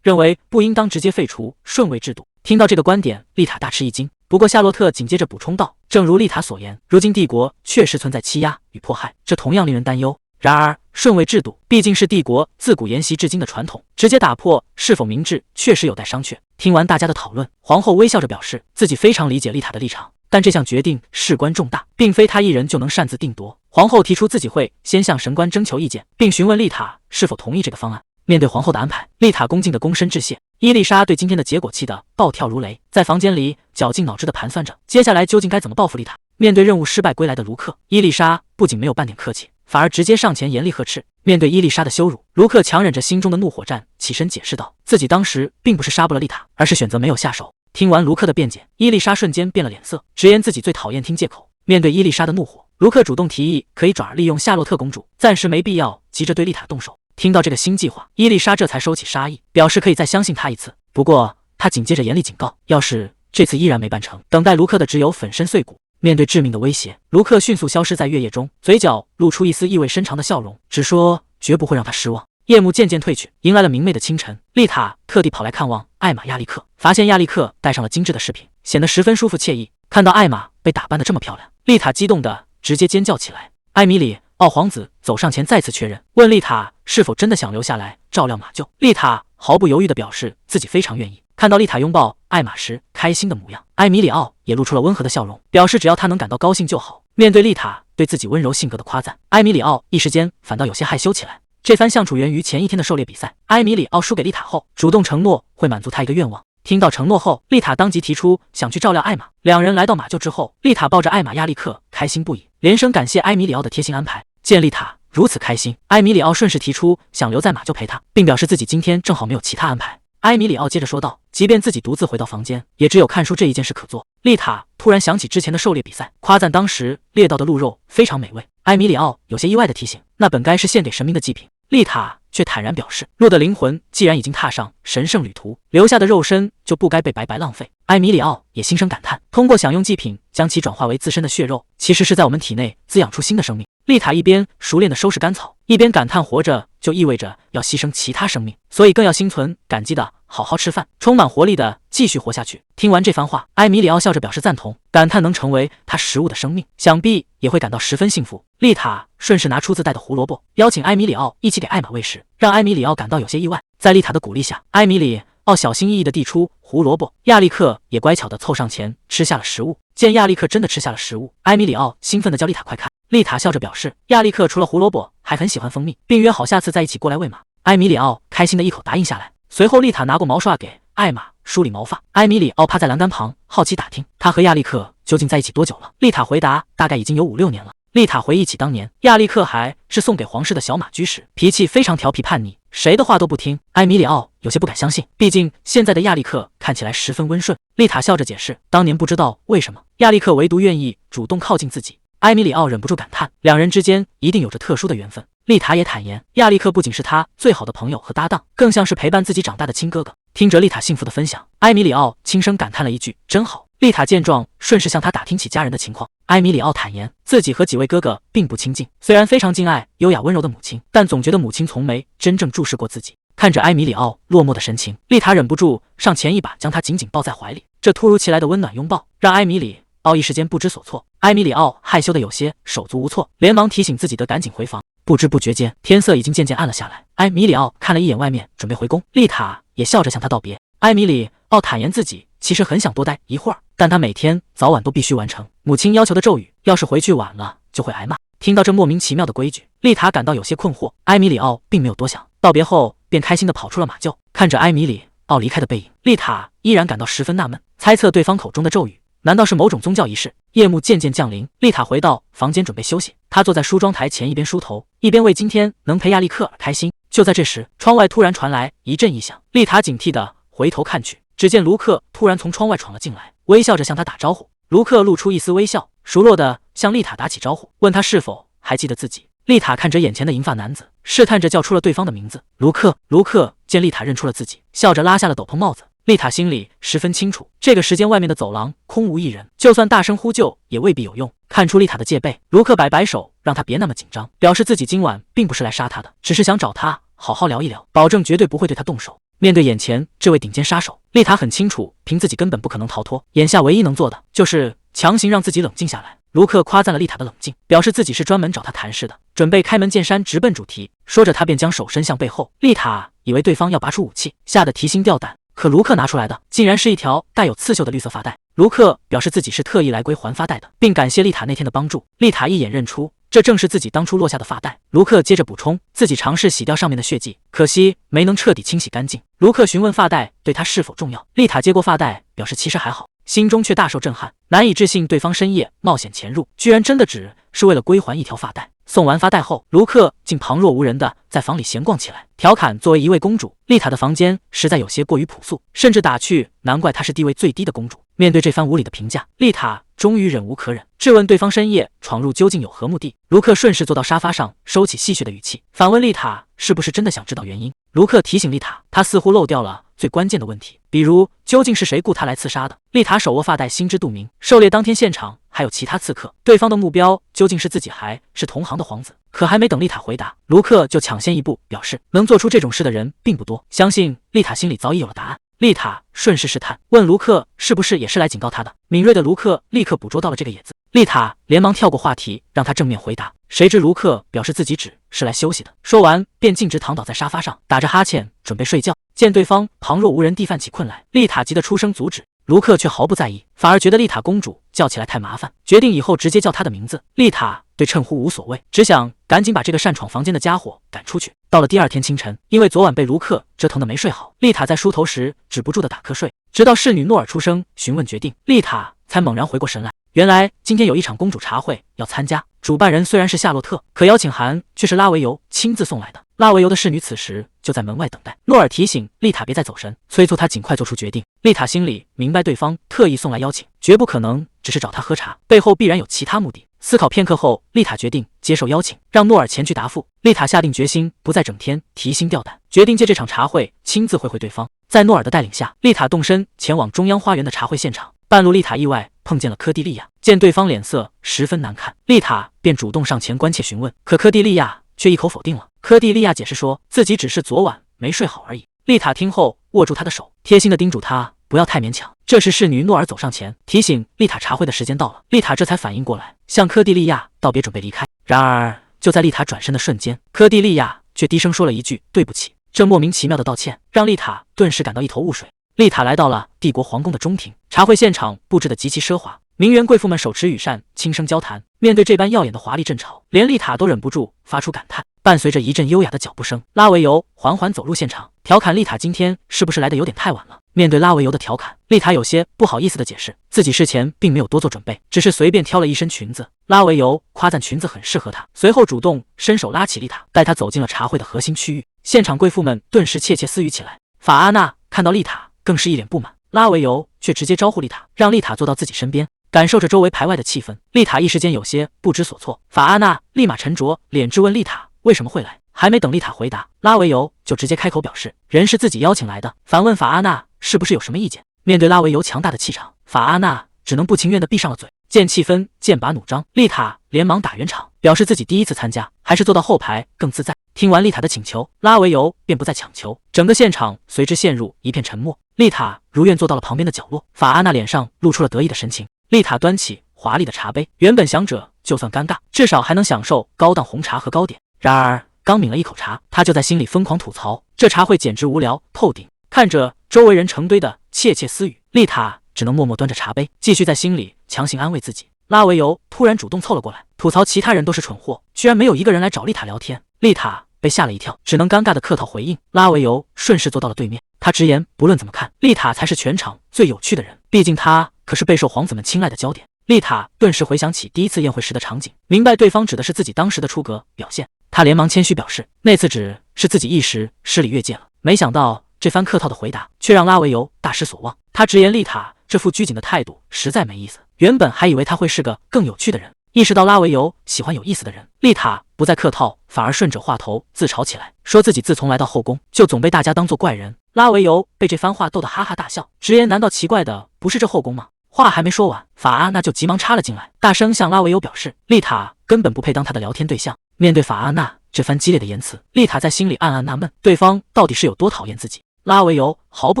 认为不应当直接废除顺位制度。听到这个观点，丽塔大吃一惊。不过夏洛特紧接着补充道，正如丽塔所言，如今帝国确实存在欺压与迫害，这同样令人担忧。然而顺位制度毕竟是帝国自古沿袭至今的传统，直接打破是否明智确实有待商榷。听完大家的讨论，皇后微笑着表示自己非常理解丽塔的立场，但这项决定事关重大，并非她一人就能擅自定夺。皇后提出自己会先向神官征求意见，并询问丽塔是否同意这个方案。面对皇后的安排，丽塔恭敬地躬身致谢。伊丽莎对今天的结果气得暴跳如雷，在房间里绞尽脑汁地盘算着接下来究竟该怎么报复丽塔。面对任务失败归来的卢克，伊丽莎不仅没有半点客气，反而直接上前严厉呵斥。面对伊丽莎的羞辱，卢克强忍着心中的怒火战起身解释道，自己当时并不是杀不了丽塔，而是选择没有下手。听完卢克的辩解，伊丽莎瞬间变了脸色，直言自己最讨厌听借口。面对伊丽莎的怒火，卢克主动提议可以转而利用夏洛特公主，暂时没必要急着对丽塔动手。听到这个新计划，伊丽莎这才收起杀意，表示可以再相信他一次。不过她紧接着严厉警告，要是这次依然没办成，等待卢克的只有粉身碎骨。面对致命的威胁，卢克迅速消失在月夜中，嘴角露出一丝意味深长的笑容，只说绝不会让他失望。夜幕渐渐褪去，迎来了明媚的清晨。丽塔特地跑来看望艾玛亚历克，发现亚历克戴上了精致的饰品，显得十分舒服惬意。看到艾玛被打扮得这么漂亮，丽塔激动的直接尖叫起来。艾米里奥皇子走上前再次确认，问丽塔是否真的想留下来照料马厩。丽塔毫不犹豫地表示自己非常愿意。看到丽塔拥抱艾玛时开心的模样，埃米里奥也露出了温和的笑容，表示只要他能感到高兴就好。面对丽塔对自己温柔性格的夸赞，埃米里奥一时间反倒有些害羞起来。这番相处源于前一天的狩猎比赛，埃米里奥输给丽塔后，主动承诺会满足他一个愿望。听到承诺后，丽塔当即提出想去照料艾玛。两人来到马厩之后，丽塔抱着艾玛亚历克开心不已，连声感谢埃米里奥的贴心安排。见丽塔如此开心，埃米里奥顺势提出想留在马厩陪她，并表示自己今天正好没有其他安排。埃米里奥接着说道，即便自己独自回到房间，也只有看书这一件事可做。丽塔突然想起之前的狩猎比赛，夸赞当时猎到的鹿肉非常美味。埃米里奥有些意外的提醒，那本该是献给神明的祭品。丽塔却坦然表示，鹿的灵魂既然已经踏上神圣旅途，留下的肉身就不该被白白浪费。埃米里奥也心生感叹，通过享用祭品将其转化为自身的血肉，其实是在我们体内滋养出新的生命。丽塔一边熟练地收拾干草，一边感叹，活着就意味着要牺牲其他生命，所以更要心存感激的好好吃饭，充满活力的继续活下去。听完这番话，埃米里奥笑着表示赞同，感叹能成为他食物的生命，想必也会感到十分幸福。丽塔顺势拿出自带的胡萝卜，邀请埃米里奥一起给艾玛喂食，让埃米里奥感到有些意外。在丽塔的鼓励下，埃米里奥小心翼翼地递出胡萝卜，亚历克也乖巧地凑上前吃下了食物。见亚历克真的吃下了食物，埃米里奥兴奋地叫丽塔快看。丽塔笑着表示，亚历克除了胡萝卜还很喜欢蜂蜜，并约好下次再一起过来喂马。埃米里奥开心的一口答应下来。随后丽塔拿过毛刷给艾玛梳理毛发，埃米里奥趴在栏杆旁好奇打听他和亚历克究竟在一起多久了。丽塔回答大概已经有5、6年了。丽塔回忆起当年亚历克还是送给皇室的小马驹时，脾气非常调皮叛逆，谁的话都不听。埃米里奥有些不敢相信，毕竟现在的亚历克看起来十分温顺。丽塔笑着解释，当年不知道为什么亚历克唯独愿意主动靠近自己。埃米里奥忍不住感叹，两人之间一定有着特殊的缘分。丽塔也坦言，亚历克不仅是他最好的朋友和搭档，更像是陪伴自己长大的亲哥哥。听着丽塔幸福的分享，埃米里奥轻声感叹了一句真好。丽塔见状，顺势向他打听起家人的情况。埃米里奥坦言，自己和几位哥哥并不亲近，虽然非常敬爱优雅温柔的母亲，但总觉得母亲从没真正注视过自己。看着埃米里奥落寞的神情，丽塔忍不住上前一把将他紧紧抱在怀里。这突如其来的温暖拥抱让埃米里奥一时间不知所措。埃米里奥害羞的有些手足无措，连忙提醒自己得赶紧回房。不知不觉间，天色已经渐渐暗了下来。埃米里奥看了一眼外面，准备回宫。丽塔也笑着向他道别。埃米里奥坦言自己其实很想多待一会儿，但他每天早晚都必须完成母亲要求的咒语，要是回去晚了就会挨骂。听到这莫名其妙的规矩，丽塔感到有些困惑。埃米里奥并没有多想，道别后便开心地跑出了马厩。看着埃米里奥离开的背影，丽塔依然感到十分纳闷，猜测对方口中的咒语难道是某种宗教仪式？夜幕渐渐降临，丽塔回到房间准备休息。她坐在梳妆台前，一边梳头，一边为今天能陪亚历克而开心。就在这时，窗外突然传来一阵异响，丽塔警惕地回头看去，只见卢克突然从窗外闯了进来，微笑着向他打招呼。卢克露出一丝微笑，熟络地向丽塔打起招呼，问他是否还记得自己。丽塔看着眼前的银发男子，试探着叫出了对方的名字：卢克。卢克见丽塔认出了自己，笑着拉下了斗篷帽子。丽塔心里十分清楚，这个时间外面的走廊空无一人，就算大声呼救也未必有用。看出丽塔的戒备，卢克摆摆手，让她别那么紧张，表示自己今晚并不是来杀她的，只是想找她好好聊一聊，保证绝对不会对她动手。面对眼前这位顶尖杀手，丽塔很清楚，凭自己根本不可能逃脱，眼下唯一能做的就是强行让自己冷静下来。卢克夸赞了丽塔的冷静，表示自己是专门找她谈事的，准备开门见山直奔主题。说着，他便将手伸向背后。丽塔以为对方要拔出武器，吓得提心吊胆，可卢克拿出来的竟然是一条带有刺绣的绿色发带。卢克表示自己是特意来归还发带的，并感谢丽塔那天的帮助。丽塔一眼认出这正是自己当初落下的发带。卢克接着补充，自己尝试洗掉上面的血迹，可惜没能彻底清洗干净。卢克询问发带对他是否重要，丽塔接过发带，表示其实还好，心中却大受震撼，难以置信对方深夜冒险潜入，居然真的只是为了归还一条发带。送完发带后，卢克竟旁若无人的在房里闲逛起来，调侃作为一位公主，丽塔的房间实在有些过于朴素，甚至打趣难怪她是地位最低的公主。面对这番无理的评价，丽塔终于忍无可忍，质问对方深夜闯入究竟有何目的。卢克顺势坐到沙发上，收起戏谑的语气，反问丽塔是不是真的想知道原因。卢克提醒丽塔，他似乎漏掉了最关键的问题，比如究竟是谁雇他来刺杀的。丽塔手握发带，心知肚明，狩猎当天现场还有其他刺客，对方的目标究竟是自己还是同行的皇子？可还没等丽塔回答，卢克就抢先一步表示，能做出这种事的人并不多，相信丽塔心里早已有了答案。丽塔顺势试探，问卢克是不是也是来警告他的。敏锐的卢克立刻捕捉到了这个野字，丽塔连忙跳过话题，让他正面回答。谁知卢克表示自己只是来休息的，说完便径直躺倒在沙发上，打着哈欠准备睡觉。见对方旁若无人地犯起困来，丽塔急得出声阻止，卢克却毫不在意，反而觉得丽塔公主叫起来太麻烦，决定以后直接叫她的名字。丽塔对称呼无所谓，只想赶紧把这个擅闯房间的家伙赶出去。到了第二天清晨，因为昨晚被卢克折腾的没睡好，丽塔在梳头时止不住的打瞌睡，直到侍女诺尔出声询问决定，丽塔才猛然回过神来。原来今天有一场公主茶会要参加，主办人虽然是夏洛特，可邀请函却是拉维尤亲自送来的。拉维尤的侍女此时就在门外等待。诺尔提醒丽塔别再走神，催促她尽快做出决定。丽塔心里明白，对方特意送来邀请，绝不可能只是找她喝茶，背后必然有其他目的。思考片刻后，丽塔决定接受邀请，让诺尔前去答复。丽塔下定决心，不再整天提心吊胆，决定借这场茶会亲自会会对方。在诺尔的带领下，丽塔动身前往中央花园的茶会现场。半路，丽塔意外碰见了科蒂利亚，见对方脸色十分难看，丽塔便主动上前关切询问，可科蒂利亚却一口否定了。科蒂利亚解释说自己只是昨晚没睡好而已。丽塔听后握住他的手，贴心的叮嘱他不要太勉强。这时侍女诺尔走上前提醒丽塔茶会的时间到了，丽塔这才反应过来，向科蒂利亚道别准备离开。然而就在丽塔转身的瞬间，科蒂利亚却低声说了一句对不起。这莫名其妙的道歉让丽塔顿时感到一头雾水。丽塔来到了帝国皇宫的中庭，茶会现场布置的极其奢华，名媛贵妇们手持羽扇轻声交谈。面对这般耀眼的华丽阵潮，连丽塔都忍不住发出感叹。伴随着一阵优雅的脚步声，拉维尤缓缓走入现场，调侃丽塔今天是不是来得有点太晚了。面对拉维尤的调侃，丽塔有些不好意思的解释自己事前并没有多做准备，只是随便挑了一身裙子。拉维尤夸赞裙子很适合她，随后主动伸手拉起丽塔，带她走进了茶会的核心区域。现场贵妇们顿时窃窃私语起来。法阿娜看到丽塔更是一脸不满，拉维尤却直接招呼丽塔，让丽塔坐到自己身边。感受着周围排外的气氛，丽塔一时间有些不知所措。法阿娜立马沉着脸质问丽塔为什么会来，还没等丽塔回答，拉维尤就直接开口表示人是自己邀请来的，反问法阿娜是不是有什么意见。面对拉维尤强大的气场，法阿娜只能不情愿地闭上了嘴。见气氛剑拔弩张，丽塔连忙打圆场，表示自己第一次参加，还是坐到后排更自在。听完丽塔的请求，拉维尤便不再强求，整个现场随之陷入一片沉默。丽塔如愿坐到了旁边的角落，法阿娜脸上露出了得意的神情。丽塔端起华丽的茶杯，原本想着就算尴尬，至少还能享受高档红茶和糕点。然而刚抿了一口茶，她就在心里疯狂吐槽，这茶会简直无聊透顶。看着周围人成堆的窃窃私语，丽塔只能默默端着茶杯，继续在心里强行安慰自己。拉维尤突然主动凑了过来，吐槽其他人都是蠢货，居然没有一个人来找丽塔聊天。丽塔被吓了一跳，只能尴尬的客套回应。拉维尤顺势坐到了对面，他直言不论怎么看，丽塔才是全场最有趣的人，毕竟她可是备受皇子们青睐的焦点。丽塔顿时回想起第一次宴会时的场景，明白对方指的是自己当时的出格表现，她连忙谦虚表示那次只是自己一时失礼越界了，没想到这番客套的回答却让拉维尤大失所望。他直言丽塔这副拘谨的态度实在没意思，原本还以为他会是个更有趣的人。意识到拉维尤喜欢有意思的人，丽塔不再客套，反而顺着话头自嘲起来，说自己自从来到后宫就总被大家当作怪人。拉维尤被这番话逗得哈哈大笑，直言难道奇怪的不是这后宫吗？话还没说完，法阿娜就急忙插了进来，大声向拉维尤表示丽塔根本不配当他的聊天对象。面对法阿娜这番激烈的言辞，丽塔在心里暗暗纳闷，对方到底是有多讨厌自己。拉维尤毫不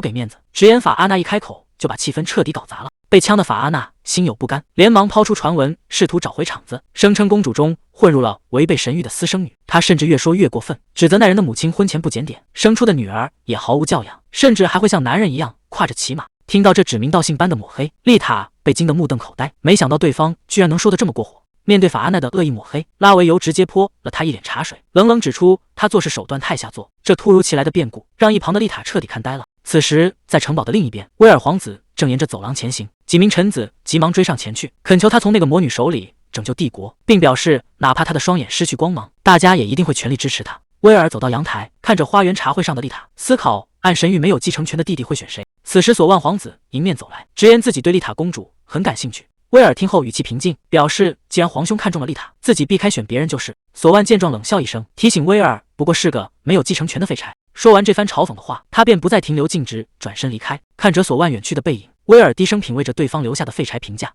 给面子，直言法阿娜一开口就把气氛彻底搞砸了。被呛的法阿娜心有不甘，连忙抛出传闻，试图找回场子，声称公主中混入了违背神谕的私生女。她甚至越说越过分，指责那人的母亲婚前不检点，生出的女儿也毫无教养，甚至还会像男人一样跨着骑马。听到这指名道姓般的抹黑，丽塔被惊得目瞪口呆，没想到对方居然能说得这么过火。面对法阿娜的恶意抹黑，拉维尤直接泼了他一脸茶水，冷冷指出他做事手段太下作。这突如其来的变故让一旁的丽塔彻底看呆了。此时在城堡的另一边，威尔皇子正沿着走廊前行，几名臣子急忙追上前去，恳求他从那个魔女手里拯救帝国，并表示哪怕他的双眼失去光芒，大家也一定会全力支持他。威尔走到阳台，看着花园茶会上的丽塔，思考按神谕没有继承权的弟弟会选谁。此时索万皇子迎面走来，直言自己对丽塔公主很感兴趣。威尔听后语气平静，表示既然皇兄看中了丽塔，自己避开选别人就是。索万见状冷笑一声，提醒威尔不过是个没有继承权的废柴。说完这番嘲讽的话，他便不再停留静止，转身离开。看着索万远去的背影，威尔低声品味着对方留下的废柴评价。